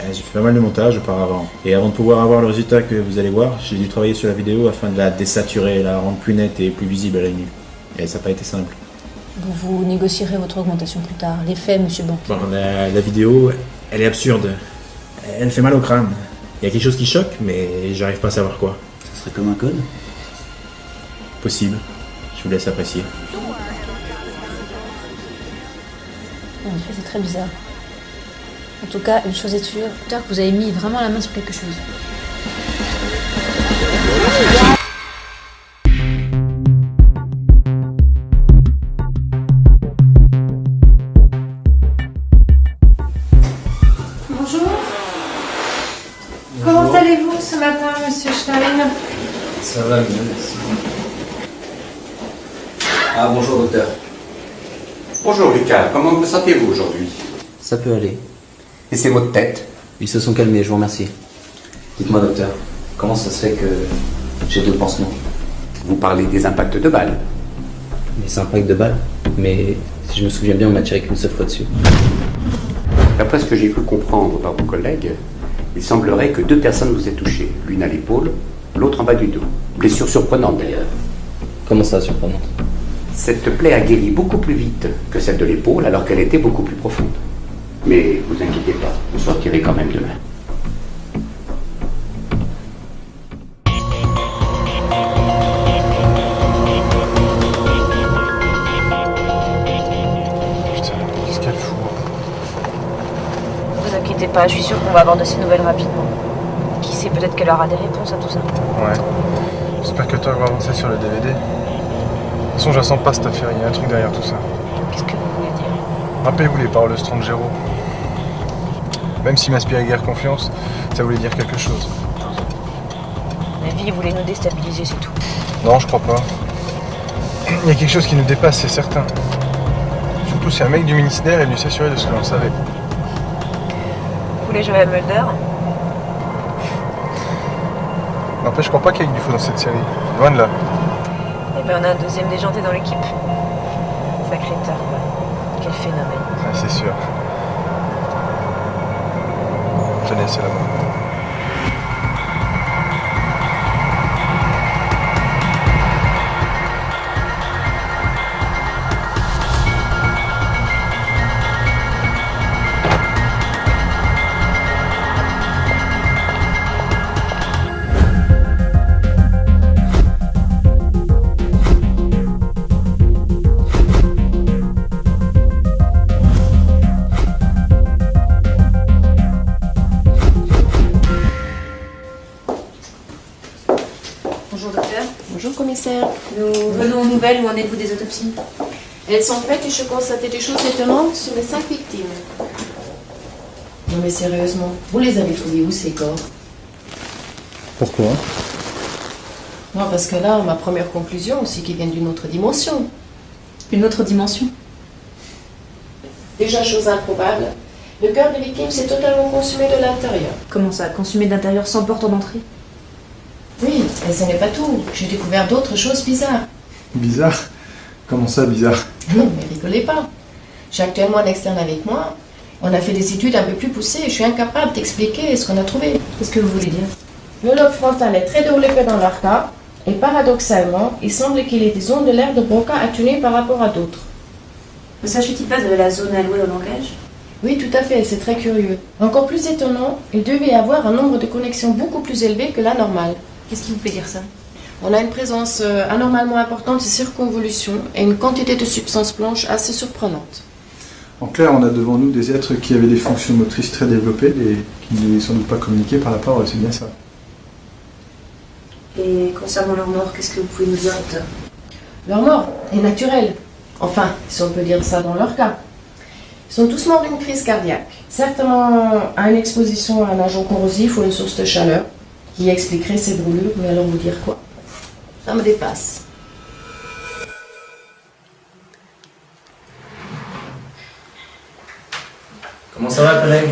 F: J'ai fait pas mal de montage auparavant. Et avant de pouvoir avoir le résultat que vous allez voir, j'ai dû travailler sur la vidéo afin de la désaturer, la rendre plus nette et plus visible à l'œil nu. Et ça n'a pas été simple.
U: Vous négocierez votre augmentation plus tard. Les faits, monsieur Blanqui.
F: Bon, la vidéo, elle est absurde. Elle fait mal au crâne. Il y a quelque chose qui choque, mais j'arrive pas à savoir quoi.
L: Ça serait comme un code?
F: Possible. Je vous laisse apprécier.
U: en effet, c'est très bizarre. En tout cas, une chose est sûre, que vous avez mis vraiment la main sur quelque chose.
I: Bonjour. Comment allez-vous ce matin, monsieur Stein?
H: Ça va mieux, merci. Ah, bonjour, docteur.
Q: Bonjour Lucas, comment vous sentez-vous aujourd'hui?
H: Ça peut aller.
Q: Et ces maux de tête?
H: Ils se sont calmés, je vous remercie. Dites-moi, docteur, comment ça se fait que j'ai deux pansements?
Q: Vous parlez des impacts de balles.
H: Des impacts de balles? Mais si je me souviens bien, on m'a tiré qu'une seule fois dessus.
Q: D'après ce que j'ai pu comprendre par vos collègues, il semblerait que deux personnes vous aient touché. L'une à l'épaule, l'autre en bas du dos. Blessure surprenante d'ailleurs.
H: Comment ça, surprenante?
Q: Cette plaie a guéri beaucoup plus vite que celle de l'épaule alors qu'elle était beaucoup plus profonde. Mais vous inquiétez pas, vous sortirez quand même demain.
C: Putain, qu'est-ce qu'elle fout?
G: Vous inquiétez pas, je suis sûre qu'on va avoir de ces nouvelles rapidement. Qui sait, peut-être qu'elle aura des réponses à tout ça.
C: Ouais. J'espère que toi va avancer sur le DVD. De toute façon, je la sens pas cette affaire, il y a un truc derrière tout ça.
G: Qu'est-ce que vous voulez dire?
C: Rappelez-vous les paroles de Strangero. Même s'il m'inspirait guère confiance, ça voulait dire quelque chose.
G: La vie voulait nous déstabiliser, c'est tout.
C: Non, je crois pas. Il y a quelque chose qui nous dépasse, c'est certain. Surtout si un mec du ministère est venu s'assurer de ce que l'on savait.
G: Vous voulez jouer à Mulder?
C: N'empêche, je crois pas qu'il y ait du faux dans cette série. Loin de là.
G: Eh ben, on a un deuxième déjanté dans l'équipe. Sacré tard, quoi. Quel phénomène.
C: Ah, c'est sûr. Jeunesse, c'est la mort.
G: Bonjour, docteur.
V: Bonjour commissaire.
G: Nous venons aux nouvelles, où en êtes-vous des autopsies?
V: Elles sont faites et je constate des choses étonnantes sur les 5 victimes. Non mais sérieusement, vous les avez trouvés où ces corps?
C: Pourquoi?
V: Non parce que là, ma première conclusion, c'est qu'ils viennent d'une autre dimension.
G: Une autre dimension?
V: Déjà, chose improbable, le cœur des victimes s'est totalement consumé de l'intérieur.
G: Comment ça, consumé d'intérieur sans porte d'entrée?
V: Oui, mais ce n'est pas tout. J'ai découvert d'autres choses bizarres.
C: Bizarre? Comment ça, bizarre?
V: Non, mais rigolez pas. J'ai actuellement un externe avec moi. On a fait des études un peu plus poussées et je suis incapable d'expliquer ce qu'on a trouvé.
G: Qu'est-ce que vous voulez dire?
V: Le lobe frontal est très développé dans leur cas et paradoxalement, il semble qu'il ait des ondes de l'air de Broca atténuées par rapport à d'autres.
G: Ne s'agit-il pas de la zone allouée au langage?
V: Oui, tout à fait, c'est très curieux. Encore plus étonnant, il devait y avoir un nombre de connexions beaucoup plus élevé que la normale.
G: Qu'est-ce qui vous fait dire ça?
V: On a une présence anormalement importante de circonvolutions et une quantité de substances blanches assez surprenante.
C: En clair, on a devant nous des êtres qui avaient des fonctions motrices très développées et qui ne devaient sans doute pas communiquer par la parole, c'est bien ça.
G: Et concernant leur mort, qu'est-ce que vous pouvez nous dire, docteur?
V: Leur mort est naturelle. Enfin, si on peut dire ça dans leur cas. Ils sont tous morts d'une crise cardiaque. Certainement à une exposition à un agent corrosif ou une source de chaleur qui expliquerait ces brûlures, mais alors vous dire quoi? Ça me dépasse.
H: Comment ça va, collègue?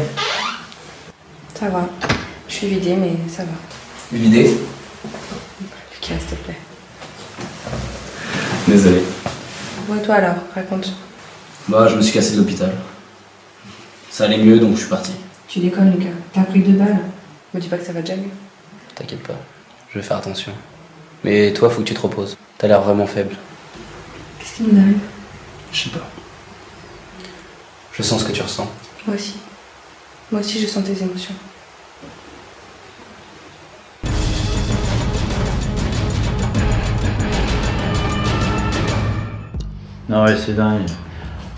A: Ça va. Je suis vidée, mais ça va.
H: Vidé?
A: Lucas, s'il te plaît.
H: Désolé.
A: Bon, et toi alors, raconte.
H: Bah, je me suis cassé de l'hôpital. Ça allait mieux, donc je suis parti.
A: Tu déconnes, Lucas. T'as pris 2 balles. Me dis pas que ça va déjà mieux.
H: T'inquiète pas, je vais faire attention. Mais toi, faut que tu te reposes. T'as l'air vraiment faible.
A: Qu'est-ce qui nous arrive?
H: Je sais pas. Je sens ce que tu ressens.
A: Moi aussi. Moi aussi, je sens tes émotions.
L: Non, ouais, c'est dingue.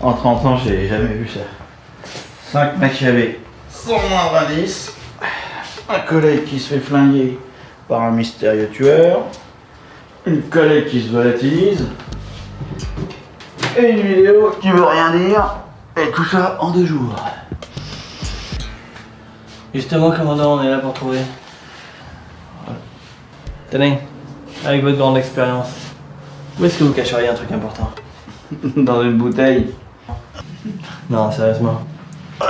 L: En 30 ans, j'ai jamais vu ça. 5 Machiavé, sans moindre indice. Un collègue qui se fait flinguer par un mystérieux tueur. Une collègue qui se volatilise. Et une vidéo qui veut rien dire. Et tout ça en 2 jours.
R: Justement, commandant, on est là pour trouver. Tenez, avec votre grande expérience, où est-ce que vous cacheriez un truc important?
L: Dans une bouteille.
R: Non, sérieusement.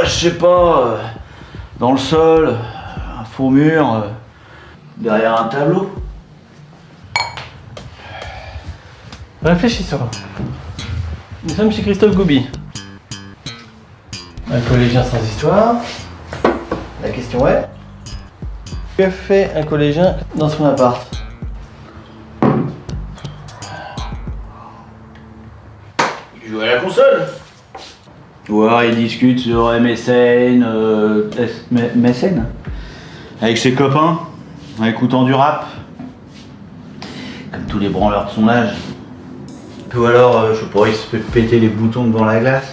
L: Je sais pas, dans le sol, un faux mur, derrière un tableau.
R: Réfléchissons. Nous sommes chez Christophe Goubi. Un collégien sans histoire. La question est... Que fait un collégien dans son appart?
L: Il joue à la console. Ou alors il discute sur MSN, MSN avec ses copains, en écoutant du rap. Comme tous les branleurs de son âge. Ou alors, je sais pas, il se fait péter les boutons devant la glace.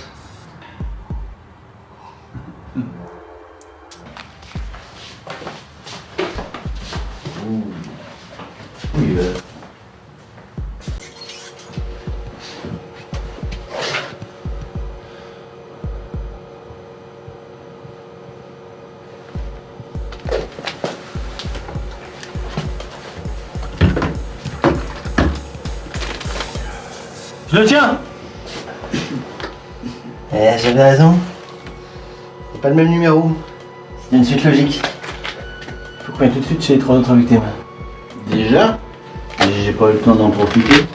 L: Oui,
R: Je le tiens. J'avais raison. C'est pas le même numéro. C'est une suite logique. Faut qu'on aille tout de suite chez les 3 autres victimes.
L: Déjà? J'ai pas eu le temps d'en profiter.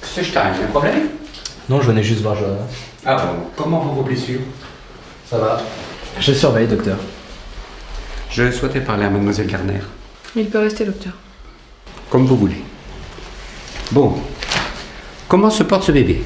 Q: Monsieur Stein, un problème?
T: Non, je venais juste voir Johanna.
Q: Ah bon, comment vont vos blessures?
T: Ça va. Je surveille, docteur.
Q: Je souhaitais parler à mademoiselle Garner.
A: Il peut rester, docteur.
Q: Comme vous voulez. Bon. Comment se porte ce bébé?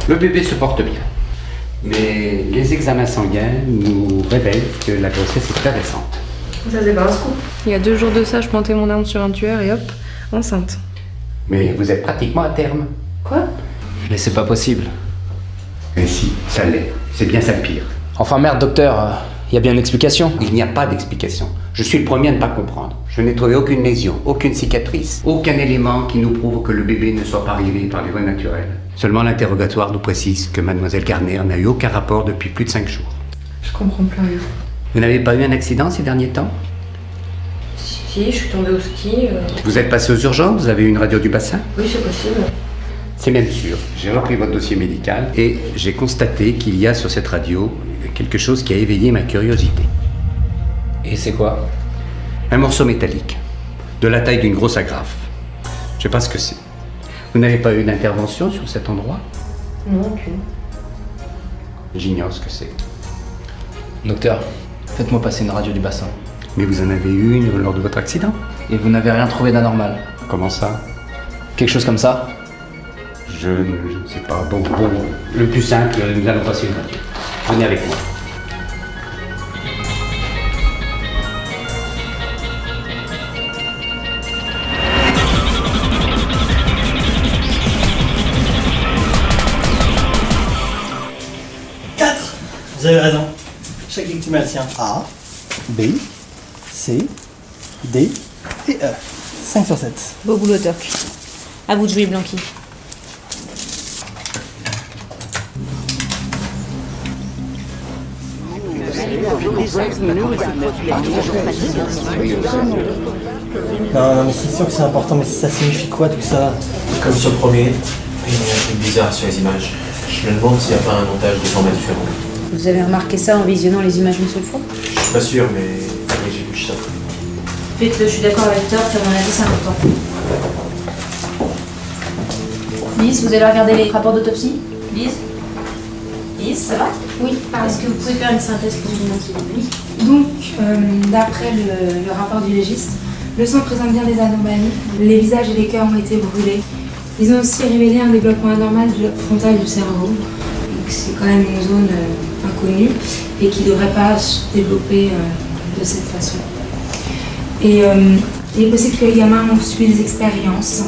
Q: Le bébé se porte bien. Mais les examens sanguins nous révèlent que la grossesse est très récente.
A: Ça, c'est pas un scoop. Il y a 2 jours de ça, je plantais mon arme sur un tueur et hop, enceinte.
Q: Mais vous êtes pratiquement à terme.
A: Quoi?
T: Mais c'est pas possible.
Q: Et si, ça l'est. C'est bien ça le pire.
T: Enfin merde, docteur, y a bien une explication?
Q: Il n'y a pas d'explication. Je suis le premier à ne pas comprendre. Je n'ai trouvé aucune lésion, aucune cicatrice, aucun élément qui nous prouve que le bébé ne soit pas arrivé par les voies naturelles. Seulement l'interrogatoire nous précise que mademoiselle Garner n'a eu aucun rapport depuis plus de 5 jours.
A: Je comprends plus rien.
Q: Vous n'avez pas eu un accident ces derniers temps?
A: Si, je suis tombée au ski.
Q: Vous êtes passé aux urgences? Vous avez eu une radio du bassin?
A: Oui, c'est possible.
Q: C'est même sûr. J'ai repris votre dossier médical et j'ai constaté qu'il y a sur cette radio quelque chose qui a éveillé ma curiosité.
T: Et c'est quoi?
Q: Un morceau métallique, de la taille d'une grosse agrafe. Je sais pas ce que c'est. Vous n'avez pas eu d'intervention sur cet endroit?
A: Non, aucune.
Q: J'ignore ce que c'est.
T: Docteur, faites-moi passer une radio du bassin.
Q: Mais vous en avez eu une lors de votre accident?
T: Et vous n'avez rien trouvé d'anormal?
Q: Comment ça?
T: Quelque chose comme ça?
Q: Je ne sais pas. Bon, le plus simple, nous allons passer une radio. Venez avec moi.
R: Vous avez raison. Chaque victime a le sien. A, B, C, D et E. 5 sur 7.
U: Beau boulot, Doc. À vous de jouer, Blanqui.
R: Non, mais c'est sûr que c'est important, mais ça signifie quoi tout ça?
J: Comme sur le premier, il y a un truc bizarre sur les images. Je me demande s'il n'y a pas un montage de format différent.
U: Vous avez remarqué ça en visionnant les images une seule fois?
J: Je suis pas sûr, mais j'épluche ça.
U: Faites-le, je suis d'accord avec Doc, à mon avis c'est important. Lise, vous allez regarder les rapports d'autopsie?
G: Lise, ça va?
U: Oui, pardon.
G: Est-ce que vous pouvez faire une synthèse pour tout le monde, s'il vous plaît?
K: Donc, d'après le rapport du légiste, le sang présente bien des anomalies. Les visages et les cœurs ont été brûlés. Ils ont aussi révélé un développement anormal du lobe frontal du cerveau. Donc c'est quand même une zone inconnue et qui ne devrait pas se développer de cette façon. Et il est possible que les gamins ont subi des expériences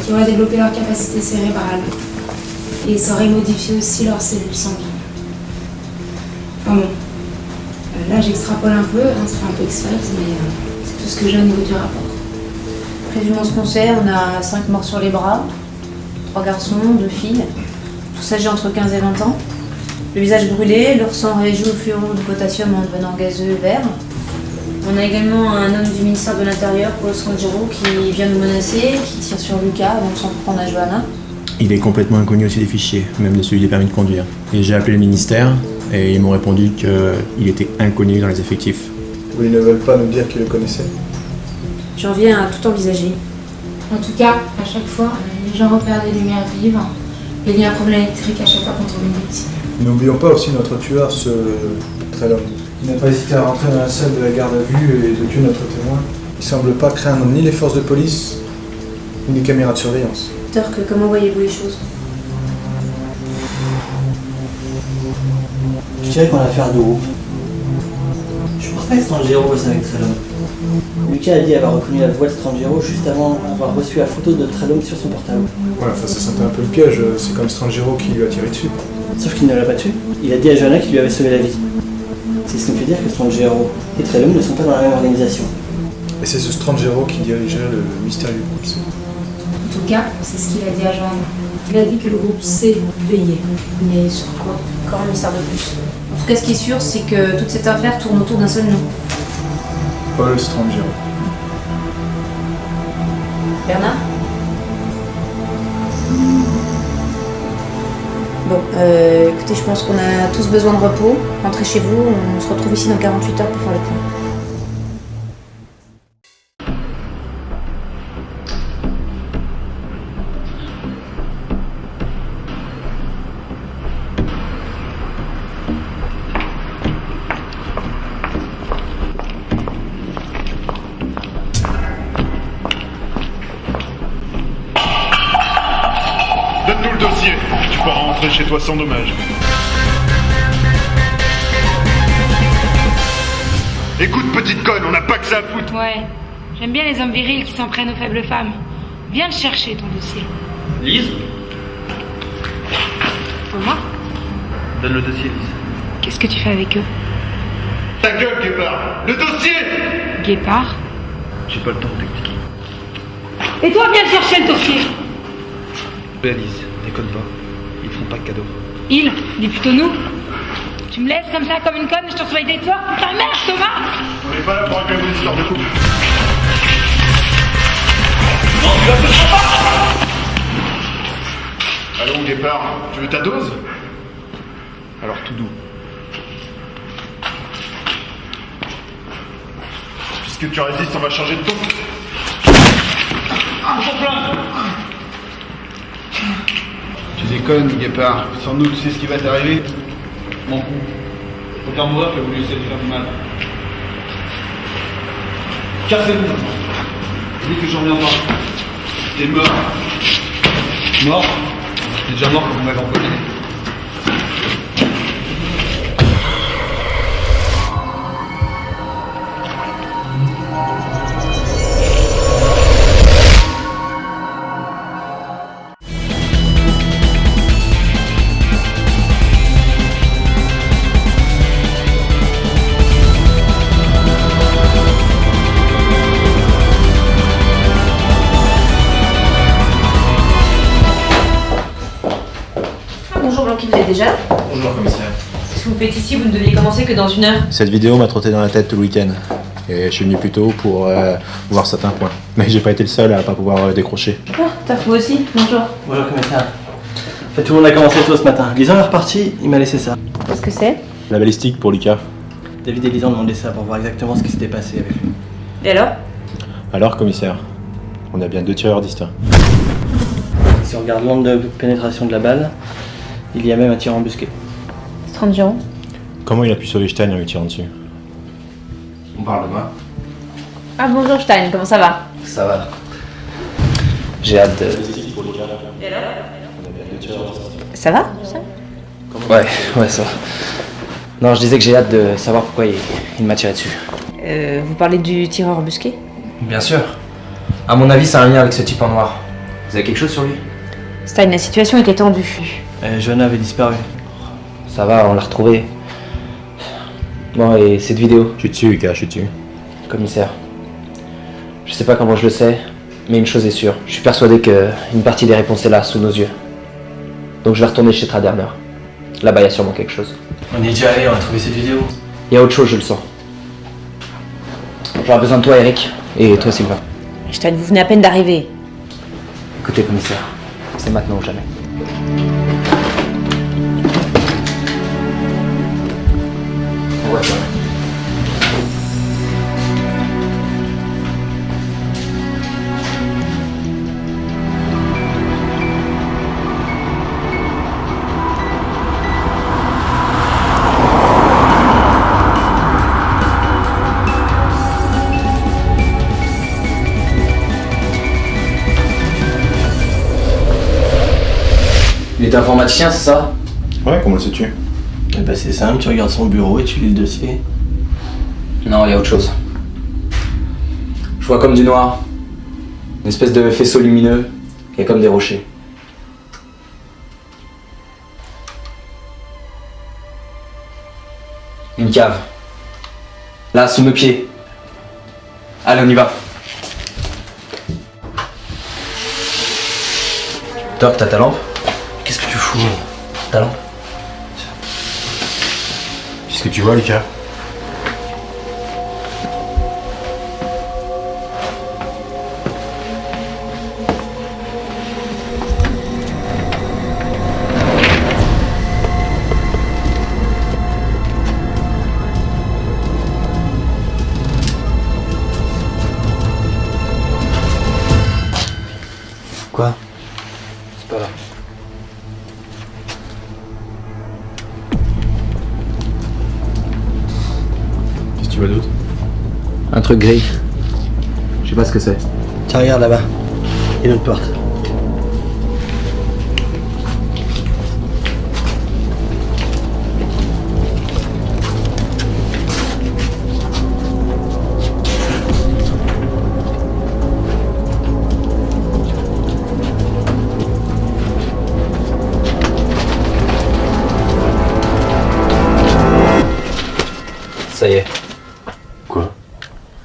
K: qui auraient développé leur capacité cérébrale. Et ça aurait modifié aussi leurs cellules sanguines. Enfin bon, là j'extrapole un peu, ça fait un peu express, mais c'est tout ce que j'ai au niveau du rapport.
G: Résumons ce qu'on sait, on a 5 morts sur les bras, 3 garçons, 2 filles, tous âgés entre 15 et 20 ans. Le visage brûlé, leur sang réagi au fluorure de potassium en devenant gazeux vert. On a également un homme du ministère de l'Intérieur, Paul Strangero, qui vient nous menacer, qui tire sur Lucas avant de s'en prendre à Johanna.
F: Il est complètement inconnu aussi des fichiers, même de celui des permis de conduire. Et j'ai appelé le ministère et ils m'ont répondu qu'il était inconnu dans les effectifs.
C: Ou ils ne veulent pas nous dire qu'ils le connaissaient.
G: J'en viens à tout envisager.
K: En tout cas, à chaque fois, les gens repèrent des lumières vives et il y a un problème électrique à chaque fois qu'on trouve une victime.
C: N'oublions pas aussi notre tueur, ce Trellum. Il n'a pas hésité à rentrer dans la salle de la garde à vue et de tuer notre témoin. Il semble pas craindre ni les forces de police, ni les caméras de surveillance.
G: Turk, comment voyez-vous les choses?
R: Je dirais qu'on a affaire de groupe. Je pense pas que Strangero bosse avec Trellum. Lucas a dit avoir reconnu la voix de Strangero juste avant d'avoir reçu la photo de Trellum sur son portable.
C: Ouais, enfin ça sentait un peu le piège, c'est comme Strangero qui lui a tiré dessus.
R: Sauf qu'il ne l'a pas tué. Il a dit à Johanna qu'il lui avait sauvé la vie. C'est ce qui me fait dire que Strangero et Trellum ne sont pas dans la même organisation.
C: Et c'est ce Strangero qui dirigeait le mystérieux groupe C.
K: En tout cas, c'est ce qu'il a dit à Johanna. Il a dit que le groupe C veillait. Mais sur quoi?
G: Encore un mystère de plus. En tout cas, ce qui est sûr, c'est que toute cette affaire tourne autour d'un seul nom.
C: Paul Strangero.
G: Bernard? Bon, écoutez, je pense qu'on a tous besoin de repos. Rentrez chez vous, on se retrouve ici dans 48 heures pour faire le point.
O: Donne-nous le dossier. Tu pourras rentrer chez toi sans dommage. Écoute, petite conne, on n'a pas que ça à foutre.
K: Ouais, j'aime bien les hommes virils qui s'en prennent aux faibles femmes. Viens le chercher, ton dossier.
J: Lise,
K: Comment?
J: donne le dossier, Lise.
K: Qu'est-ce que tu fais avec eux?
O: Ta gueule, Guépard. Le dossier.
K: Guépard?
J: J'ai pas le temps de t'expliquer.
K: Et toi, viens chercher le dossier.
J: Lise, déconne pas. Ils te font pas de cadeau.
K: Il, dis plutôt nous. Tu me laisses comme ça, comme une conne, je te surveille des toits. Ta mère, Thomas!
O: On n'est pas là pour raconter une histoire de couple. Allons, Guépard, tu veux ta dose? Alors tout doux. Puisque tu résistes, on va changer de ton. Tu déconnes, Guépard. Sans doute, tu sais ce qui va t'arriver.
J: M'en fous. Faut faire mourir que vous lui essayez de faire du mal. Cassez-vous. Je dis que j'en reviens pas. T'es mort. Mort? T'es déjà mort quand vous m'avez empoisonné.
G: Bonjour Blanqui, vous êtes déjà là?
J: Bonjour, commissaire.
G: Ce que vous faites ici, vous ne deviez commencer que dans 1 heure.
F: Cette vidéo m'a trotté dans la tête tout le week-end. Et je suis venu plus tôt pour voir certains points. Mais j'ai pas été le seul à pas pouvoir décrocher.
G: Ah, t'as vous aussi? Bonjour.
R: Bonjour commissaire. En fait, tout le monde a commencé tôt ce matin. Lisan est reparti, il m'a laissé ça.
G: Qu'est-ce que c'est?
F: La balistique pour Lucas.
R: David et Lisan m'ont demandé ça pour voir exactement ce qui s'était passé avec lui.
G: Et alors?
F: Alors, commissaire, on a bien 2 tireurs distincts.
R: Si on regarde l'onde de pénétration de la balle,
T: Il y a même un tir embusqué.
U: 30 euros.
F: Comment il a pu sauver Stein en lui tirant dessus?
T: On parle de moi.
U: Ah bonjour Stein, comment ça va?
T: Ça va. J'ai hâte de...
U: Ça va ça?
T: Ouais, ça va. Non, je disais que j'ai hâte de savoir pourquoi il m'a tiré dessus.
U: Vous parlez du tireur embusqué?
T: Bien sûr. À mon avis, c'est un lien avec ce type en noir. Vous avez quelque chose sur lui?
U: Stein, la situation était tendue.
T: Johanna avait disparu. Ça va, on l'a retrouvée. Bon, et cette vidéo?
F: Je suis dessus, Lucas, je suis dessus.
T: Commissaire. Je sais pas comment je le sais, mais une chose est sûre. Je suis persuadé qu'une partie des réponses est là, sous nos yeux. Donc je vais retourner chez Traderner. Là-bas, il y a sûrement quelque chose. On y est déjà allé, on a trouvé cette vidéo. Il y a autre chose, je le sens. J'aurai besoin de toi, Eric, et toi, Sylvain.
U: Stein, vous venez à peine d'arriver.
T: Écoutez, commissaire, c'est maintenant ou jamais. Ouais, ça va. Il est informaticien, c'est ça?
F: Ouais, comment le sais-tu?
R: Eh ben c'est simple, tu regardes son bureau et tu lis le dossier.
T: Non, il y a autre chose. Je vois comme du noir. Une espèce de faisceau lumineux qui est comme des rochers. Une cave. Là, sous mes pieds. Allez, on y va. Doc, t'as ta lampe?
R: Qu'est-ce que tu fous?
T: Ta lampe?
F: Qu'est-ce que tu vois, Lucas?
T: Quoi? C'est pas là.
F: Qu'est-ce que tu vois d'autre?
T: Un truc gris. Je sais pas ce que c'est.
R: Tiens, regarde là-bas. Il y a une autre porte.
T: Ça y est.
F: Quoi?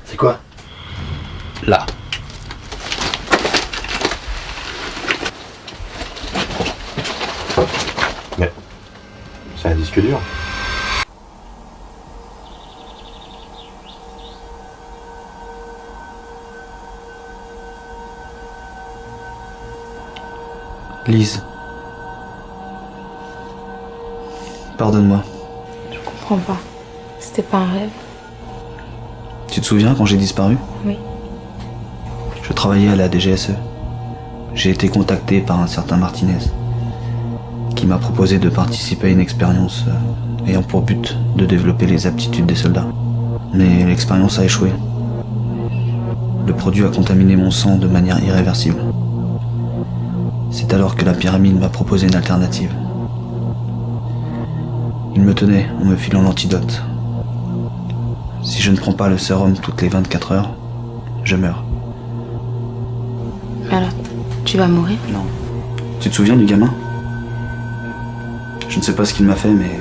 R: C'est quoi?
T: Là.
F: Mais... c'est un disque dur.
L: Lise. Pardonne-moi.
K: Je comprends pas. C'était pas un rêve?
L: Tu te souviens quand j'ai disparu?
K: Oui.
L: Je travaillais à la DGSE. J'ai été contacté par un certain Martinez qui m'a proposé de participer à une expérience ayant pour but de développer les aptitudes des soldats. Mais l'expérience a échoué. Le produit a contaminé mon sang de manière irréversible. C'est alors que la pyramide m'a proposé une alternative. Il me tenait en me filant l'antidote. Si je ne prends pas le sérum toutes les 24 heures, je meurs.
K: Alors, tu vas mourir?
L: Non. Tu te souviens du gamin? Je ne sais pas ce qu'il m'a fait, mais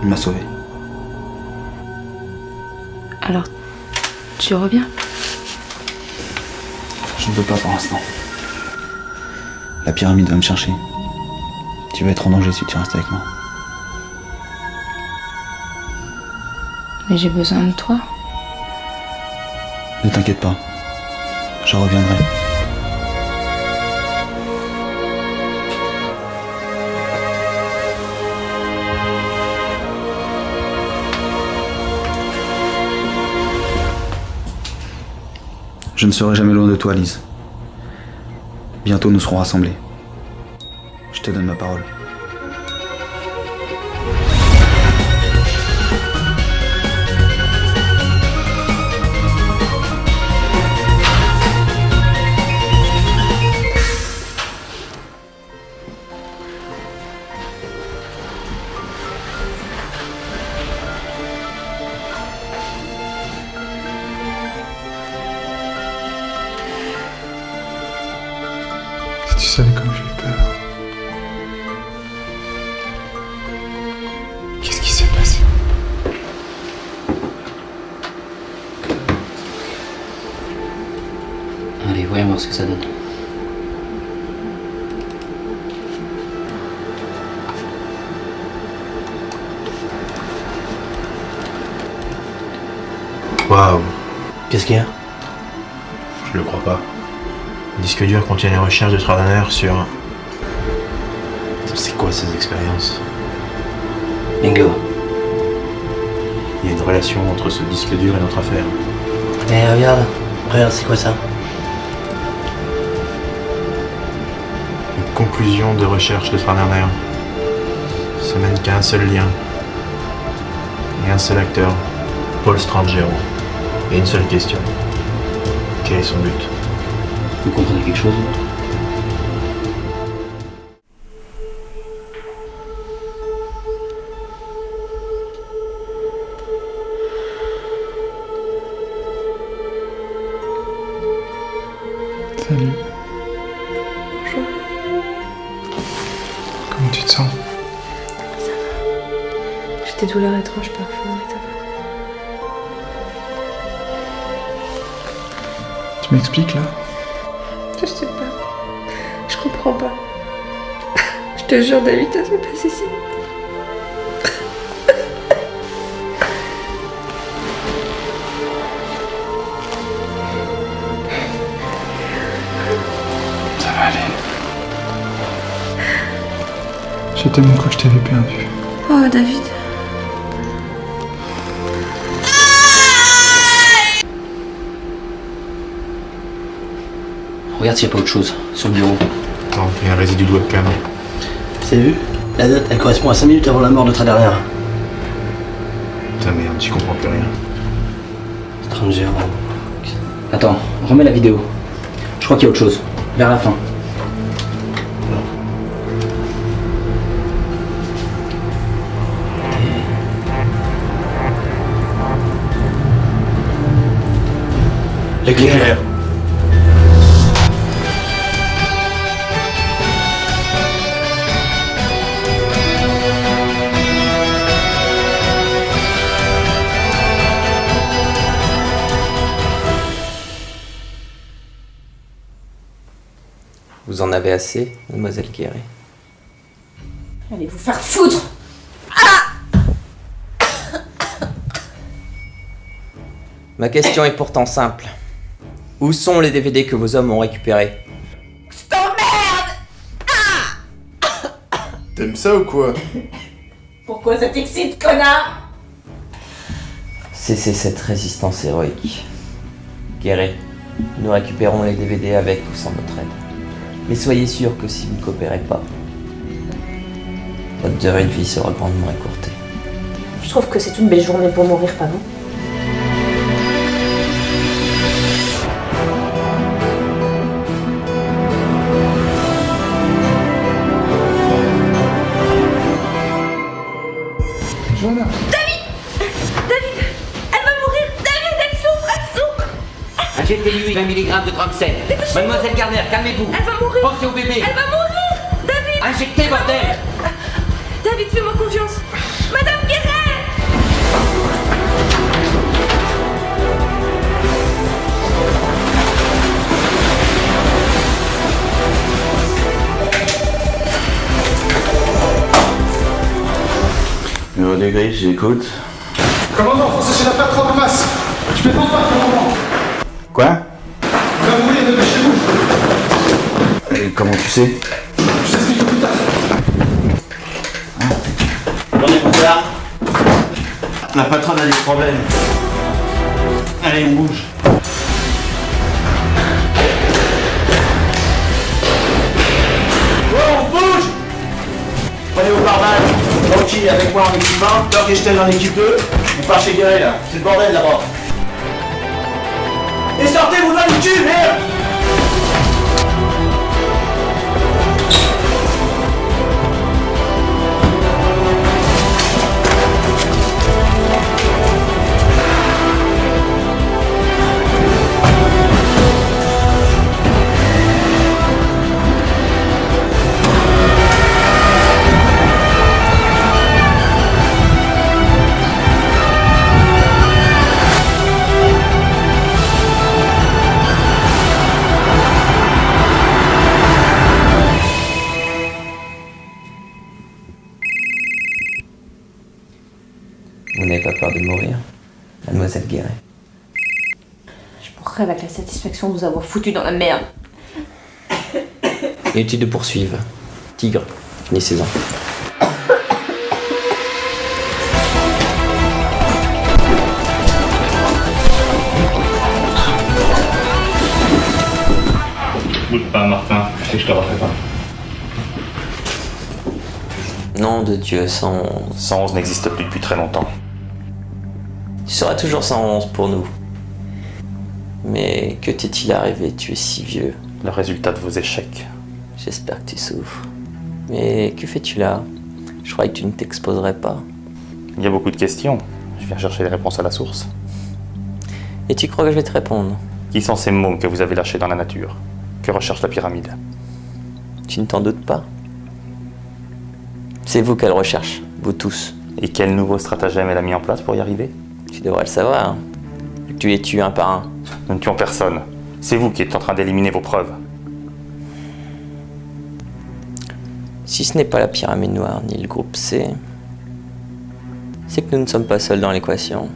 L: il m'a sauvé.
K: Alors, tu reviens?
L: Je ne peux pas pour l'instant. La pyramide va me chercher. Tu vas être en danger si tu restes avec moi.
K: Mais j'ai besoin de toi.
L: Ne t'inquiète pas. Je reviendrai. Je ne serai jamais loin de toi, Lise. Bientôt nous serons rassemblés. Je te donne ma parole.
C: savais comme j'ai eu peur. Qu'est-ce qui s'est passé?
R: Allez, voyons voir ce que ça donne.
F: Waouh.
T: Qu'est-ce qu'il y a?
F: Je le crois pas. Le disque dur contient les recherches de Travener sur... C'est quoi ces expériences?
T: Bingo.
F: Il y a une relation entre ce disque dur et notre affaire.
T: Eh regarde, c'est quoi ça?
F: Une conclusion de recherche de Travener. Ça mène qu'à un seul lien. Et un seul acteur. Paul Strangero. Et une seule question. Quel est son but?
T: Vous comprenez quelque chose?
C: Salut.
A: Bonjour.
C: Comment tu te sens?
A: J'ai des douleurs étranges parfois, mais ça va.
C: Tu m'expliques là?
A: Je sais pas. Je comprends pas. Je te jure, David, ça s'est passé si vite.
C: Ça va aller. J'ai tellement cru que je t'avais perdu.
A: Oh, David.
T: Regarde s'il n'y a pas autre chose sur le bureau.
F: Non, il y a un résidu de webcam.
T: Vous avez vu? La date, elle correspond à 5 minutes avant la mort de ta dernière.
F: Putain merde, j'y comprends plus rien.
T: Strangero. Attends, remets la vidéo. Je crois qu'il y a autre chose. Vers la fin.
F: L'éclair.
M: Vous en avez assez, mademoiselle Guéret?
U: Allez vous faire foutre!
M: Ma question est pourtant simple. Où sont les DVD que vos hommes ont récupérés?
E: T'aimes ça ou quoi?
U: Pourquoi ça t'excite, connard?
M: Cessez cette résistance héroïque. Guéret, nous récupérons les DVD avec ou sans votre aide. Mais soyez sûr que si vous ne coopérez pas, votre durée de vie sera grandement écourtée.
U: Je trouve que c'est une belle journée pour mourir, pas vous?
C: Joanna!
U: David! Elle va mourir! David, elle souffre!
H: Injectez-lui 20 mg de Tranxène. Mademoiselle Garner, calmez-vous.
U: Elle va mourir!
H: Pensez au bébé.
U: Elle va mourir! David!
H: Injectez, bordel!
U: David, fais-moi confiance! Madame Guéret!
L: Numéro des grilles, j'écoute.
C: Commandant, foncez chez la patronne en masse! Je peux pas, commandant!
L: Quoi?
C: Il va mourir de chez vous!
L: Et comment tu sais?
C: Je t'explique plus tard.
L: J'en ai pour ça. La patronne a des problèmes. Allez, on bouge. Oh, on bouge! Prenez vos pare-balles. Tranquille, avec moi en équipement. Doc et Stel en équipe 2. On part chez Guéret là. C'est le bordel là-bas. Et sortez vos doigts du cul, merde!
M: de mourir, mademoiselle Guéret.
G: Je mourrai avec la satisfaction de vous avoir foutu dans la merde.
M: Inutile de poursuivre. Tigre, finis saison.
O: Bouge pas, Martin, je sais que je te referai pas.
M: Nom de Dieu, 111.
O: 111 n'existe plus depuis très longtemps.
M: Tu seras toujours 111 pour nous. Mais que t'est-il arrivé? Tu es si vieux.
O: Le résultat de vos échecs.
M: J'espère que tu souffres. Mais que fais-tu là? Je croyais que tu ne t'exposerais pas.
O: Il y a beaucoup de questions. Je viens chercher les réponses à la source.
M: Et tu crois que je vais te répondre?
O: Qui sont ces mômes que vous avez lâchés dans la nature? Que recherche la pyramide?
M: Tu ne t'en doutes pas? C'est vous qu'elle recherche, vous tous.
O: Et quel nouveau stratagème elle a mis en place pour y arriver?
M: Tu devrais le savoir. Tu les tues un par un.
O: Nous ne tuons personne. C'est vous qui êtes en train d'éliminer vos preuves.
M: Si ce n'est pas la pyramide noire ni le groupe C, c'est que nous ne sommes pas seuls dans l'équation.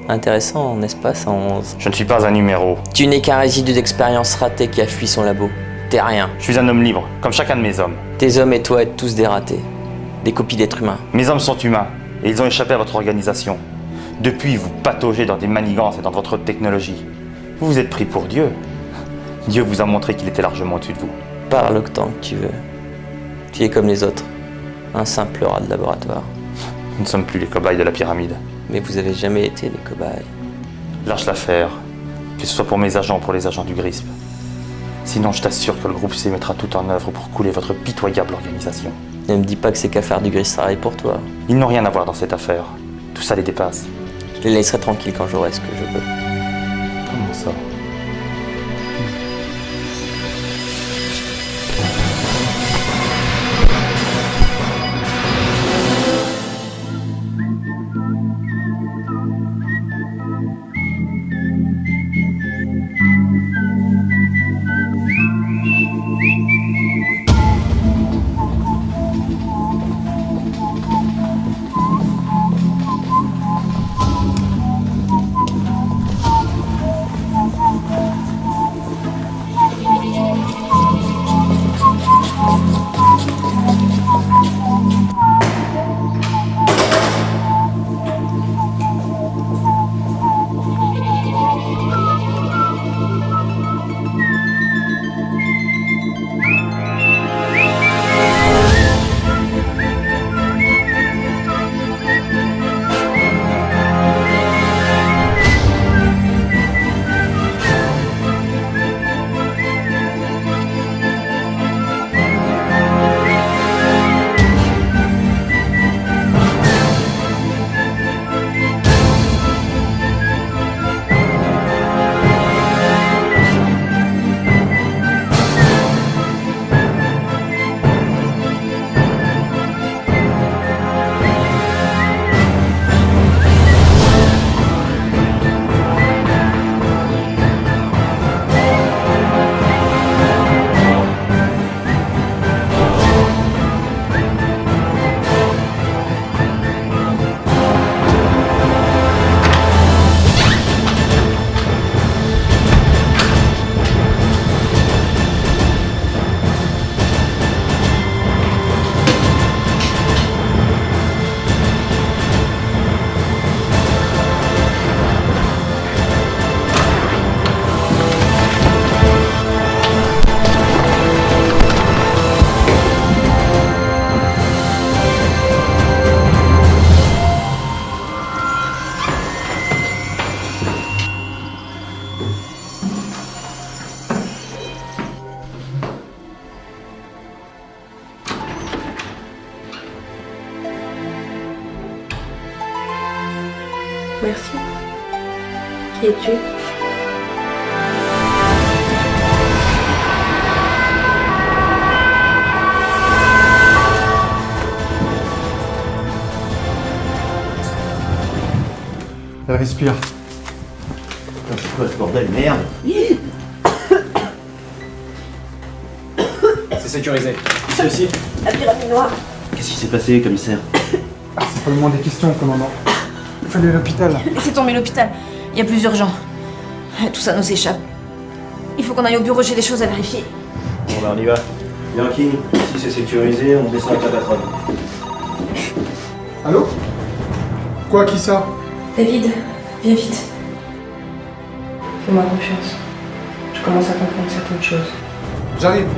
M: Intéressant, n'est-ce pas, 111?
O: Je ne suis pas un numéro.
M: Tu n'es qu'un résidu d'expérience ratée qui a fui son labo. T'es rien.
O: Je suis un homme libre, comme chacun de mes hommes.
M: Tes hommes et toi êtes tous des ratés. Des copies d'êtres humains.
O: Mes hommes sont humains, et ils ont échappé à votre organisation. Depuis, vous pataugez dans des manigances et dans votre technologie. Vous vous êtes pris pour Dieu. Dieu vous a montré qu'il était largement au-dessus de vous.
M: Parle autant que tu veux. Tu es comme les autres. Un simple rat de laboratoire.
O: Nous ne sommes plus les cobayes de la pyramide.
M: Mais vous avez jamais été des cobayes.
O: Lâche l'affaire, que ce soit pour mes agents ou pour les agents du GRISP. Sinon, je t'assure que le groupe C mettra tout en œuvre pour couler votre pitoyable organisation.
M: Ne me dis pas que ces cafards du GRISP travaillent pour toi.
O: Ils n'ont rien à voir dans cette affaire. Tout ça les dépasse.
M: Je les laisserai tranquilles quand j'aurai ce que je veux.
O: Comment ça?
U: Merci. Qui es-tu?
C: Elle respire.
L: C'est quoi ce bordel, merde?
T: C'est sécurisé. Ici aussi.
U: La pyramide noire.
L: Qu'est-ce qui s'est passé, commissaire?
C: C'est probablement des questions, commandant. Il fallait l'hôpital.
G: Laissez tomber l'hôpital. Il y a plus urgent. Tout ça nous échappe. Il faut qu'on aille au bureau, j'ai des choses à vérifier.
T: Bon bah on y va. Yankee, si c'est sécurisé, on descend avec la patronne.
C: Allô? Quoi, qui ça?
A: David, viens vite. Fais-moi confiance. Je commence à comprendre certaines choses.
C: J'arrive.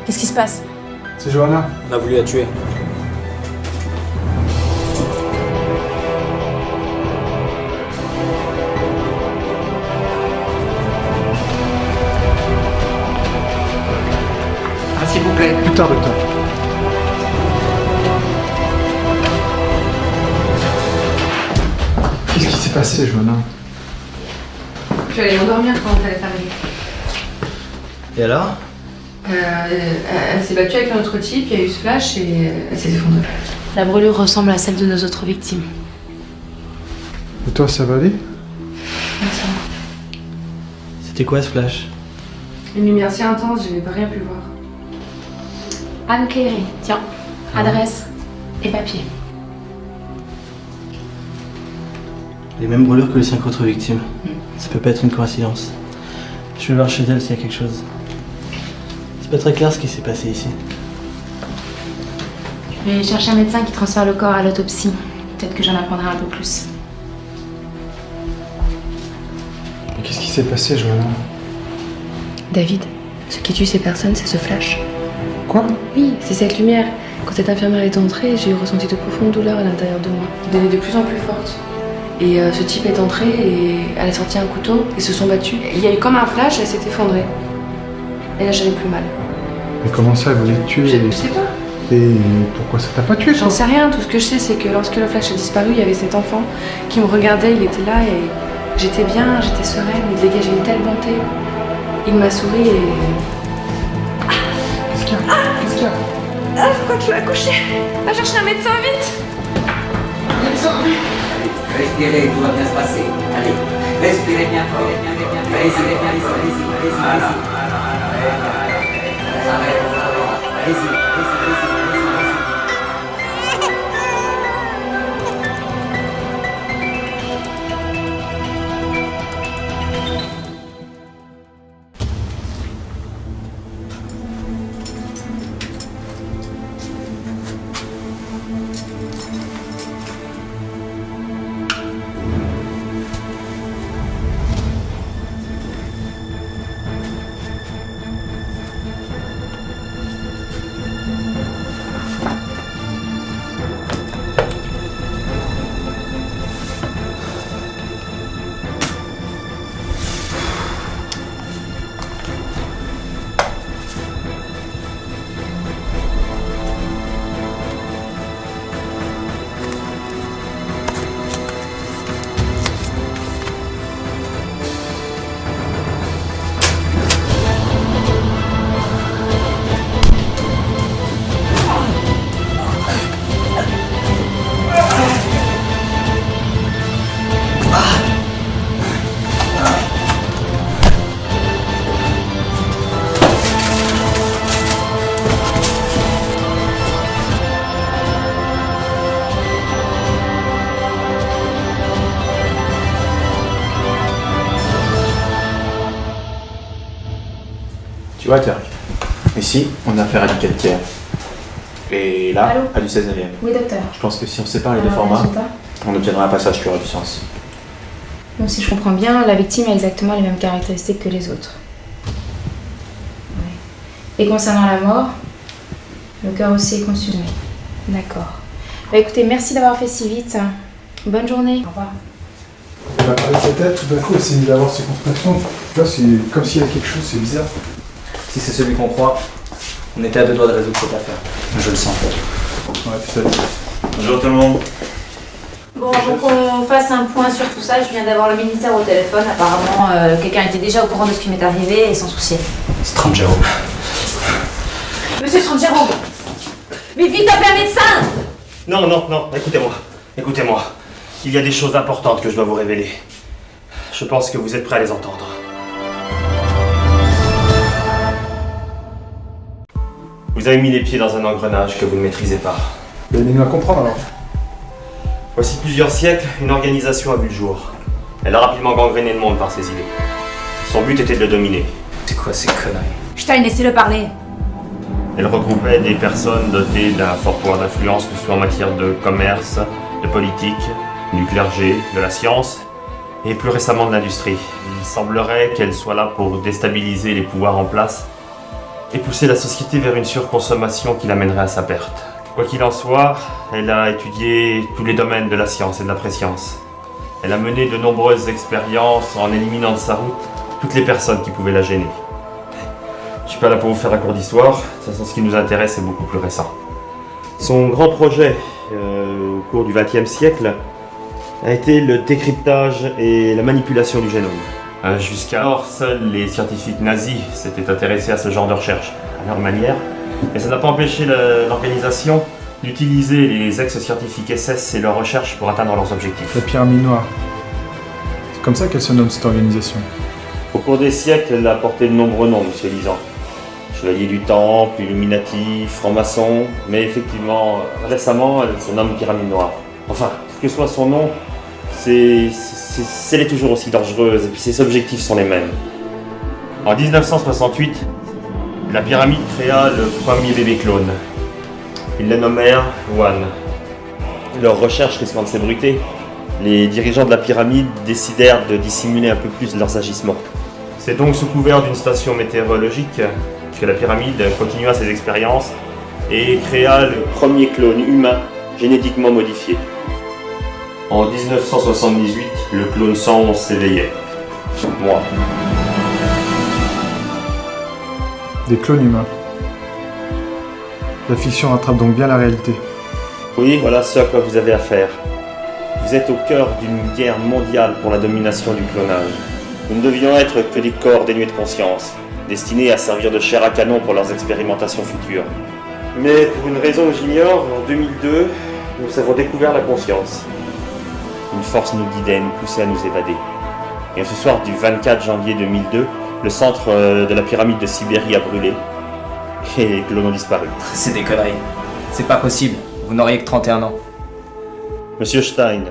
G: Qu'est-ce qui se passe?
C: C'est Johanna.
H: On a voulu la tuer.
Q: Ah, s'il vous plaît.
C: Plus tard, docteur. Qu'est-ce qui s'est passé, Johanna?
A: Je vais aller m'endormir quand elle est arrivée.
T: Et alors?
A: Elle s'est battue avec un autre type, il y a eu ce flash et elle s'est effondrée.
K: La brûlure ressemble à celle de nos autres victimes.
C: Et toi, ça va aller?
A: Merci.
T: C'était quoi ce flash?
A: Une lumière si intense, je n'ai pas rien pu voir.
K: Anne Cléry, tiens, adresse et papier.
T: Les mêmes brûlures que les 5 autres victimes. Ça peut pas être une coïncidence. Je vais voir chez elle s'il y a quelque chose. C'est pas très clair ce qui s'est passé ici.
K: Je vais chercher un médecin qui transfère le corps à l'autopsie. Peut-être que j'en apprendrai un peu plus.
C: Mais qu'est-ce qui s'est passé, Johanna?
A: David, ce qui tue ces personnes, c'est ce flash.
C: Quoi?
A: Oui, c'est cette lumière. Quand cette infirmière est entrée, j'ai ressenti de profondes douleurs à l'intérieur de moi. Elles devenaient de plus en plus fortes. Et ce type est entré et elle a sorti un couteau, ils se sont battus. Il y a eu comme un flash, elle s'est effondrée. Et là, j'avais plus mal.
C: Mais comment ça, elle voulait te tuer?
A: Je sais pas.
C: Et pourquoi ça t'a pas tué,
A: J'en sais rien, tout ce que je sais, c'est que lorsque le flash a disparu, il y avait cet enfant qui me regardait, il était là et j'étais bien, j'étais sereine, il dégageait une telle bonté. Il m'a souri et...
C: Qu'est-ce qu'il y a? Qu'est-ce qu'il y a?
G: Ah, je crois que je vais accoucher. Va chercher un médecin, vite.
D: Respirez, tout va bien se passer. Allez, respirez bien fort. Respirez bien fort. Allez-y.
F: Tu vois, Turk, ici, on a affaire à du 4 tiers. Et là,
K: Allô
F: à du 16e.
K: Oui, docteur.
F: Je pense que si on sépare les deux
K: Alors,
F: formats,
K: résultat
F: on obtiendra un passage qui aura du sens.
K: Donc si je comprends bien, la victime a exactement les mêmes caractéristiques que les autres. Ouais. Et concernant la mort, le cœur aussi est consumé. D'accord. Bah écoutez, merci d'avoir fait si vite. Bonne journée. Au revoir.
C: Elle va parler de sa tête, tout d'un coup, essayer d'avoir ses contractions. Là, c'est comme s'il y a quelque chose, c'est bizarre.
H: Si c'est celui qu'on croit, on était à 2 doigts de résoudre cette affaire. Je le sens.
C: Ouais, c'est ça.
F: Bonjour tout le monde.
G: Bon, pour qu'on fasse un point sur tout ça, je viens d'avoir le ministère au téléphone. Apparemment, quelqu'un était déjà au courant de ce qui m'est arrivé et s'en souciait.
H: Strangero.
G: Monsieur Strangero, mais vite, appelez un médecin!
O: Non, non, non, écoutez-moi. Écoutez-moi. Il y a des choses importantes que je dois vous révéler. Je pense que vous êtes prêts à les entendre. Vous avez mis les pieds dans un engrenage que vous ne maîtrisez pas.
C: Donnez-nous à comprendre alors.
O: Voici plusieurs siècles, une organisation a vu le jour. Elle a rapidement gangréné le monde par ses idées. Son but était de le dominer.
H: C'est quoi ces conneries?
G: Stein, laissez-le parler.
O: Elle regroupait des personnes dotées d'un fort pouvoir d'influence, que ce soit en matière de commerce, de politique, du clergé, de la science et plus récemment de l'industrie. Il semblerait qu'elle soit là pour déstabiliser les pouvoirs en place et pousser la société vers une surconsommation qui l'amènerait à sa perte. Quoi qu'il en soit, elle a étudié tous les domaines de la science et de la préscience. Elle a mené de nombreuses expériences en éliminant de sa route toutes les personnes qui pouvaient la gêner. Je suis pas là pour vous faire un cours d'histoire, de toute façon ce qui nous intéresse est beaucoup plus récent. Son grand projet au cours du XXe siècle a été le décryptage et la manipulation du génome. Jusqu'alors, seuls les scientifiques nazis s'étaient intéressés à ce genre de recherche, à leur manière, et ça n'a pas empêché l'organisation d'utiliser les ex-scientifiques SS et leurs recherches pour atteindre leurs objectifs.
C: La pyramide noire. C'est comme ça qu'elle se nomme cette organisation.
O: Au cours des siècles, elle a porté de nombreux noms, monsieur Lisan. Chevalier du Temple, Illuminati, franc-maçon, mais effectivement, récemment, elle se nomme Pyramide Noire. Enfin, quel que soit son nom, elle est toujours aussi dangereuse, et puis ses objectifs sont les mêmes. En 1968, la pyramide créa le premier bébé clone. Ils le nommèrent One. Leurs recherches risquant de s'ébruiter, les dirigeants de la pyramide décidèrent de dissimuler un peu plus leurs agissements. C'est donc sous couvert d'une station météorologique que la pyramide continua ses expériences et créa le premier clone humain génétiquement modifié. En 1978, le clone 111 s'éveillait. Moi.
C: Des clones humains. La fiction rattrape donc bien la réalité.
O: Oui, voilà ce à quoi vous avez affaire. Vous êtes au cœur d'une guerre mondiale pour la domination du clonage. Nous ne devions être que des corps dénués de conscience, destinés à servir de chair à canon pour leurs expérimentations futures. Mais pour une raison que j'ignore, en 2002, nous avons découvert la conscience. Une force nous guidait, nous poussait à nous évader. Et ce soir du 24 janvier 2002, le centre de la pyramide de Sibérie a brûlé. Et les clones ont disparu.
H: C'est des conneries. C'est pas possible. Vous n'auriez que 31 ans.
O: Monsieur Stein,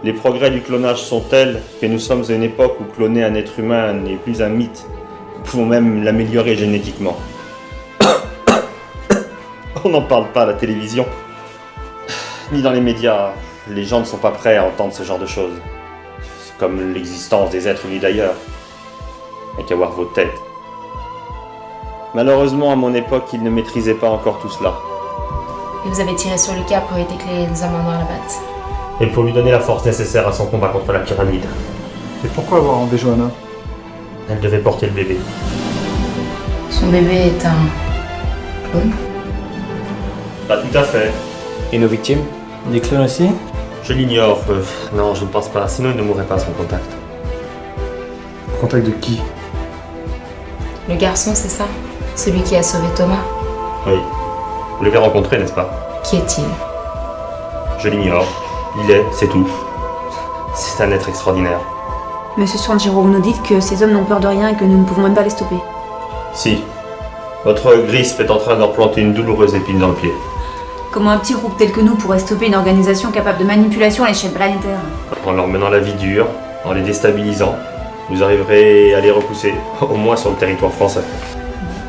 O: les progrès du clonage sont tels que nous sommes à une époque où cloner un être humain n'est plus un mythe. Nous pouvons même l'améliorer génétiquement. On n'en parle pas à la télévision, ni dans les médias. Les gens ne sont pas prêts à entendre ce genre de choses. C'est comme l'existence des êtres venus d'ailleurs. Il n'y a qu'à voir vos têtes. Malheureusement, à mon époque, ils ne maîtrisaient pas encore tout cela.
K: Et vous avez tiré sur Lucas pour éviter que les hommes noirs la battent.
O: Et pour lui donner la force nécessaire à son combat contre la pyramide.
C: Et pourquoi avoir enlevé Johanna?
O: Elle devait porter le bébé.
K: Son bébé est un clone?
O: Pas tout à fait.
T: Et nos victimes? Des clones aussi?
O: Je l'ignore. Non, je ne pense pas. Sinon, il ne mourrait pas à son contact.
C: Contact de qui?
K: Le garçon, c'est ça? Celui qui a sauvé Thomas?
O: Oui. Vous l'avez rencontré, n'est-ce pas?
K: Qui est-il?
O: Je l'ignore. Il est, c'est tout. C'est un être extraordinaire.
G: Monsieur Strangero, vous nous dites que ces hommes n'ont peur de rien et que nous ne pouvons même pas les stopper.
O: Si. Votre Grisp est en train de leur planter une douloureuse épine dans le pied.
G: Comment un petit groupe tel que nous pourrait stopper une organisation capable de manipulation à l'échelle planétaire?
O: En leur menant la vie dure, en les déstabilisant, vous arriverez à les repousser, au moins sur le territoire français.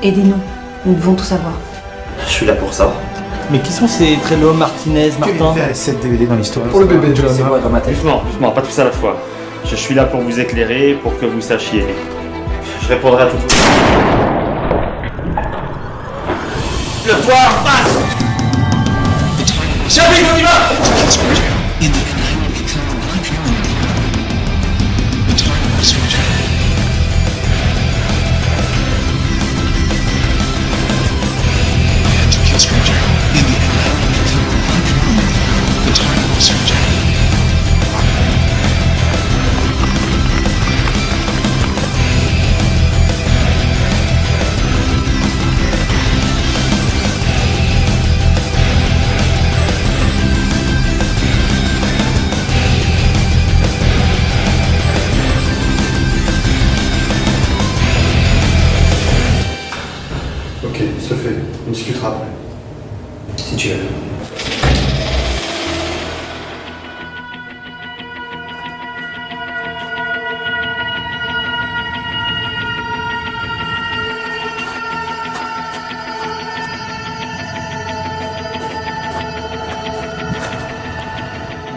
G: Aidez-nous, nous devons tout savoir.
O: Je suis là pour ça.
T: Mais qui sont ces Trello, Martinez, Martin?
L: Que fait 7 DVD dans l'histoire?
C: Pour le bébé John.
H: C'est moi dans ma tête.
O: Doucement, pas tous à la fois. Je suis là pour vous éclairer, pour que vous sachiez. Je répondrai à tout. Le toit en face! Jamais on y va!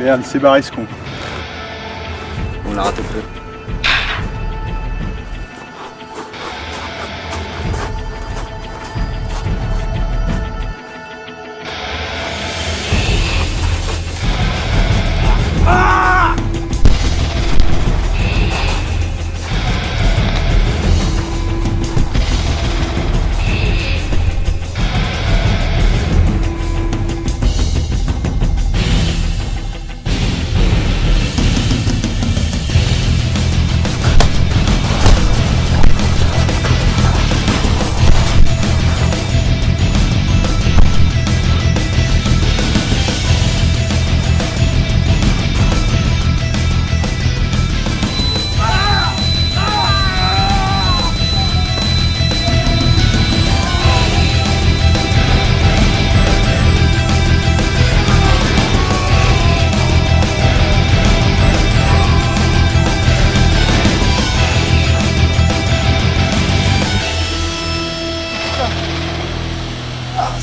E: Merde, il s'est barré ce con.
H: On l'a raté peu.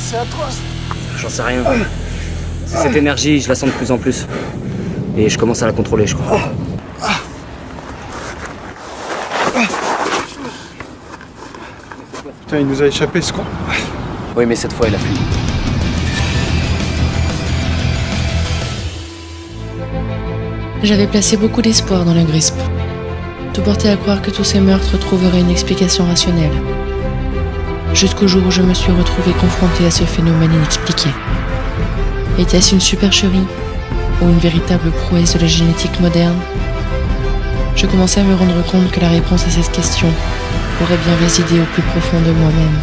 C: C'est atroce.
N: J'en sais rien. C'est cette énergie, je la sens de plus en plus. Et je commence à la contrôler, je crois.
C: Putain, il nous a échappé ce con.
N: Oui, mais cette fois, il a fui.
K: J'avais placé beaucoup d'espoir dans le GRISP. Tout portait à croire que tous ces meurtres trouveraient une explication rationnelle. Jusqu'au jour où je me suis retrouvée confrontée à ce phénomène inexpliqué. Était-ce une supercherie ou une véritable prouesse de la génétique moderne? Je commençais à me rendre compte que la réponse à cette question aurait bien résidé au plus profond de moi-même.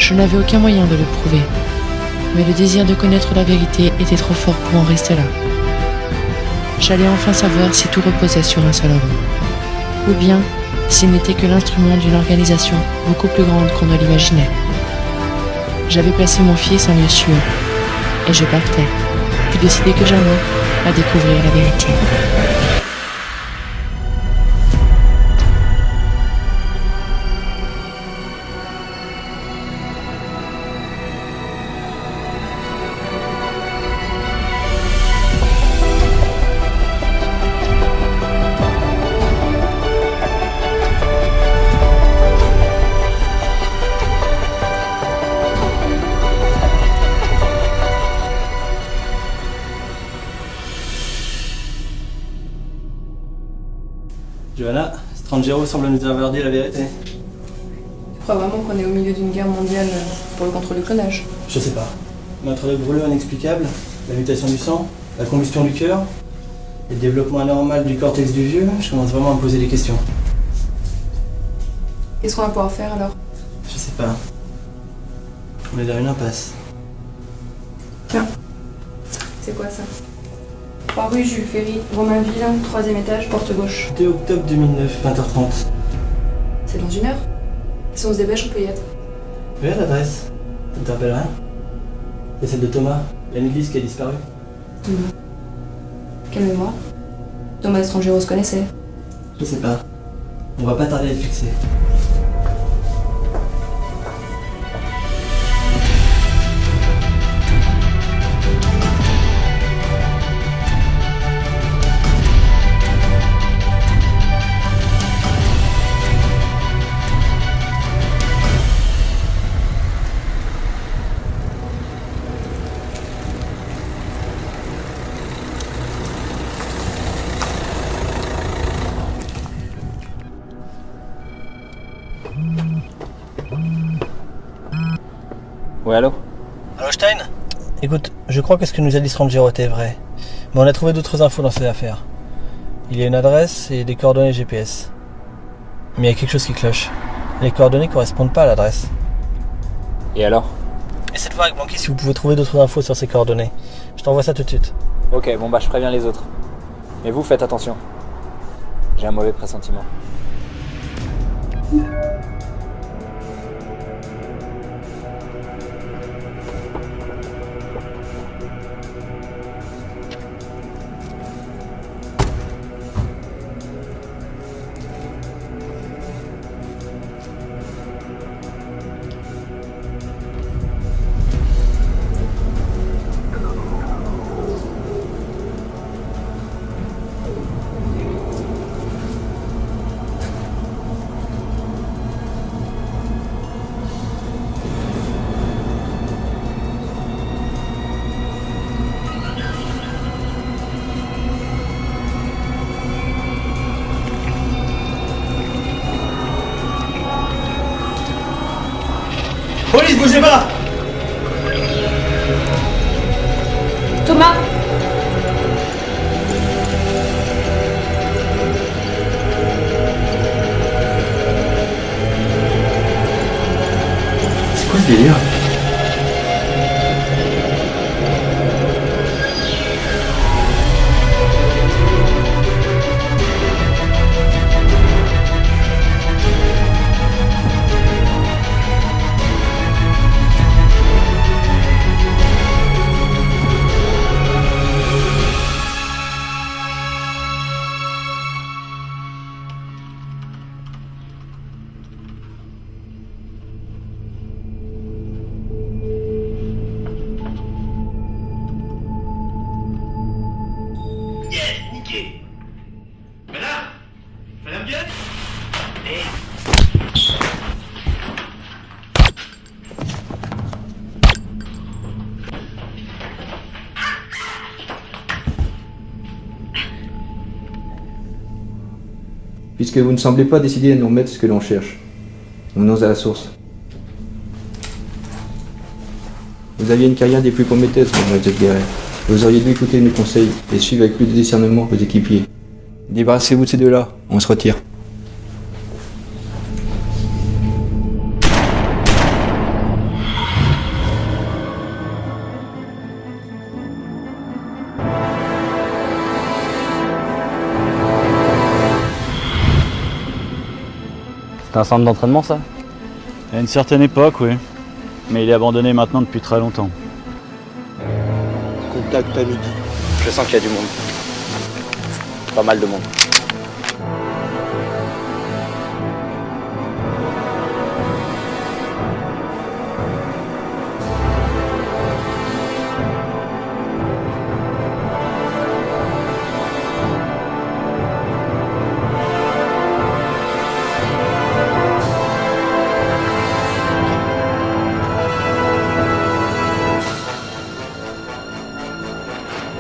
K: Je n'avais aucun moyen de le prouver, mais le désir de connaître la vérité était trop fort pour en rester là. J'allais enfin savoir si tout reposait sur un seul homme, ou bien s'il n'était que l'instrument d'une organisation beaucoup plus grande qu'on ne l'imaginait. J'avais placé mon fils en lieu sûr, et je partais, plus décidé que jamais à découvrir la vérité.
R: Johanna, Strangero semble nous avoir dit la vérité.
A: Tu crois vraiment qu'on est au milieu d'une guerre mondiale pour le contrôle du clonage?
R: Je sais pas. Mais entre le brûlot inexplicable, la mutation du sang, la combustion du cœur, et le développement anormal du cortex du vieux, je commence vraiment à me poser des questions.
A: Qu'est-ce qu'on va pouvoir faire alors?
R: Je sais pas. On est dans une impasse.
A: Tiens, c'est quoi ça? 3 rue Jules Ferry, Romainville, 3e étage, porte gauche.
R: 2 octobre 2009, 20h30.
A: C'est dans 1 heure. Si on se dépêche, on peut y être.
R: Regarde l'adresse. Ça ne te rappelle rien? C'est celle de Thomas, l'ami de Lise qui a disparu.
A: Quelle mémoire? Thomas Strangero se connaissait.
R: Je sais pas. On va pas tarder à être fixé.
N: Ouais, allô?
R: Allô Stein? Écoute, je crois que ce que nous a dit Strangero était vrai. Mais on a trouvé d'autres infos dans cette affaire. Il y a une adresse et des coordonnées GPS. Mais il y a quelque chose qui cloche. Les coordonnées correspondent pas à l'adresse.
N: Et alors?
R: Essaie de voir avec Blanqui si vous pouvez trouver d'autres infos sur ces coordonnées. Je t'envoie ça tout de suite.
N: Ok, bon bah je préviens les autres. Mais vous faites attention. J'ai un mauvais pressentiment.
T: police, bougez pas!
K: Thomas!
T: C'est quoi ce délire?
P: Puisque vous ne semblez pas décider à nous remettre ce que l'on cherche. Venons à la source. Vous aviez une carrière des plus prometteuses, mademoiselle Guéret. Vous auriez dû écouter nos conseils et suivre avec plus de discernement vos équipiers. Débarrassez-vous de ces deux-là, on se retire.
S: C'est un centre d'entraînement, ça?
W: À une certaine époque, oui. Mais il est abandonné maintenant depuis très longtemps.
T: Contact à midi.
S: Je sens qu'il y a du monde. Pas mal de monde.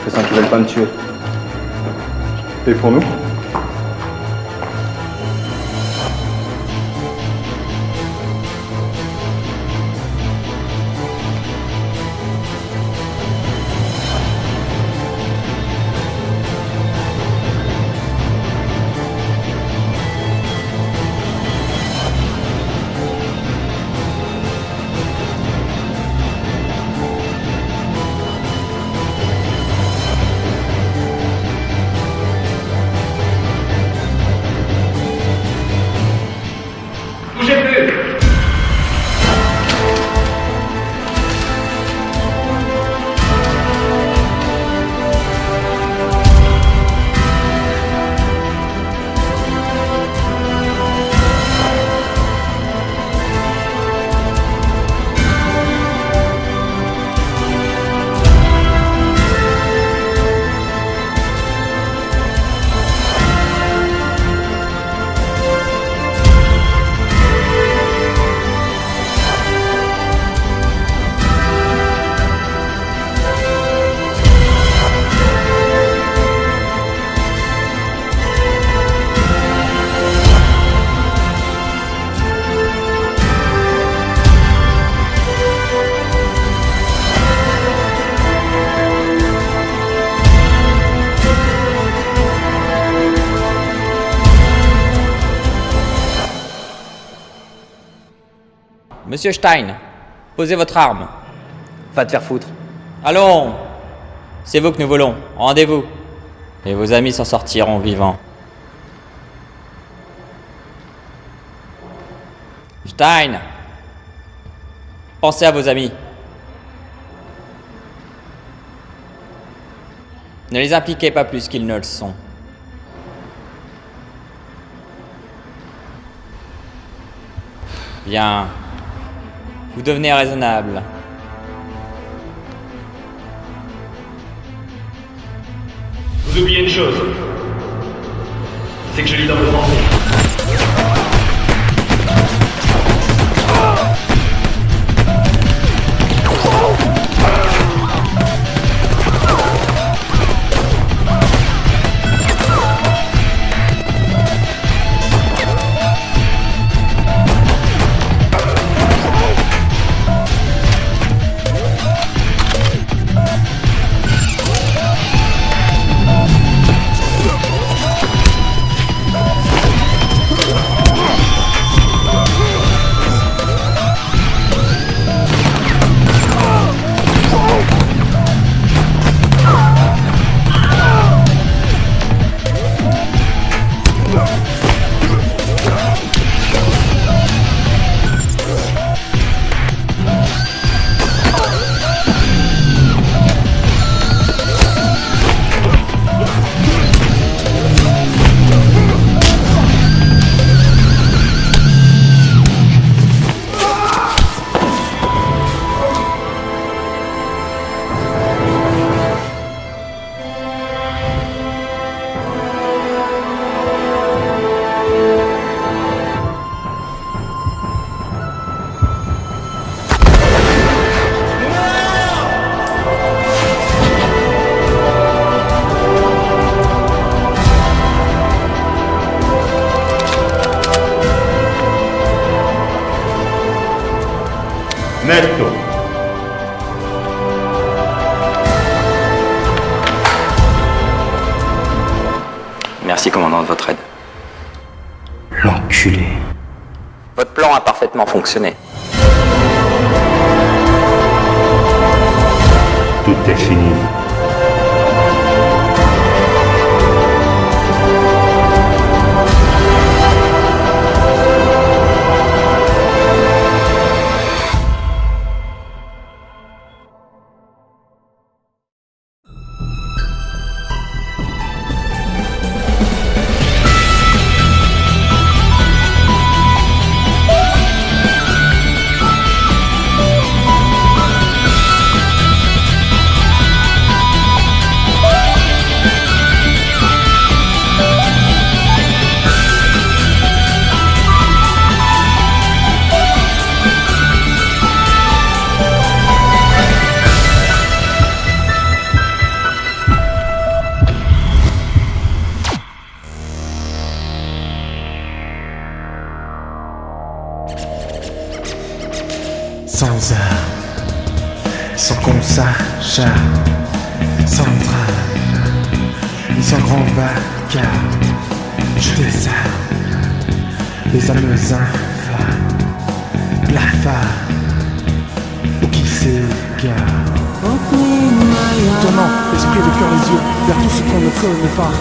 P: Je sens qu'ils veulent pas me tuer.
C: Et pour nous?
X: Monsieur Stein, posez votre arme.
S: Va te faire foutre.
X: Allons. C'est vous que nous voulons. Rendez-vous. Et vos amis s'en sortiront vivants. Stein. Pensez à vos amis. Ne les impliquez pas plus qu'ils ne le sont. Bien. Vous devenez raisonnable.
O: Vous oubliez une chose. C'est que je lis dans vos pensées. Netto.
X: Merci, commandant, de votre aide.
T: L'enculé.
X: Votre plan a parfaitement fonctionné.
O: Tout est fini.
B: Sans armes, sans consachat, sans drame, ni sans grand vacarme, je désarme les âmes infâmes, blafards, ou qui s'égarent. Tournant l'esprit, le cœur, les yeux vers tout ce qu'on ne connaît pas.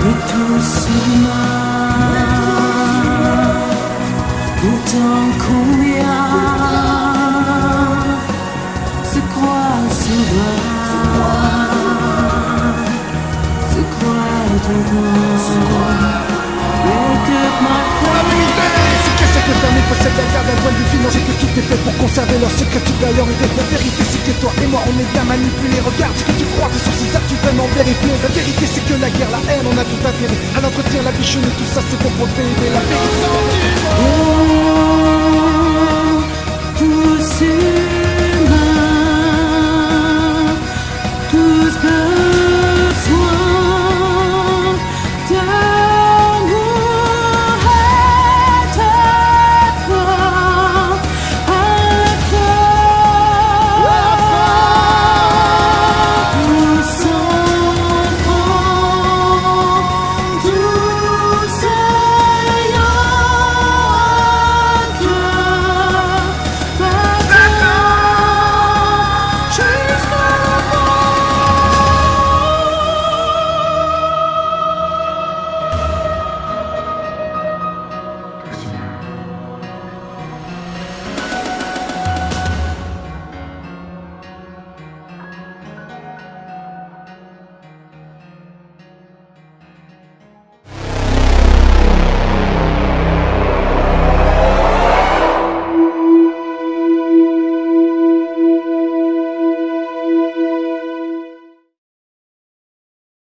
I: Et tout s'humain, pourtant combien se croient souverains, se croient devant. Wake up my friend.
B: C'est que chaque famille possède la garde d'un point de vue financier, que tout est fait pour conserver leur secret supériorité. La vérité c'est que toi et moi on est bien manipulés. Regarde ce que tu crois, tes sourcils as-tu vraiment vérifié? La vérité c'est que la guerre, la haine, on a tout intérêt à l'entretien, la bichonne, tout ça c'est pour protéger la vérité.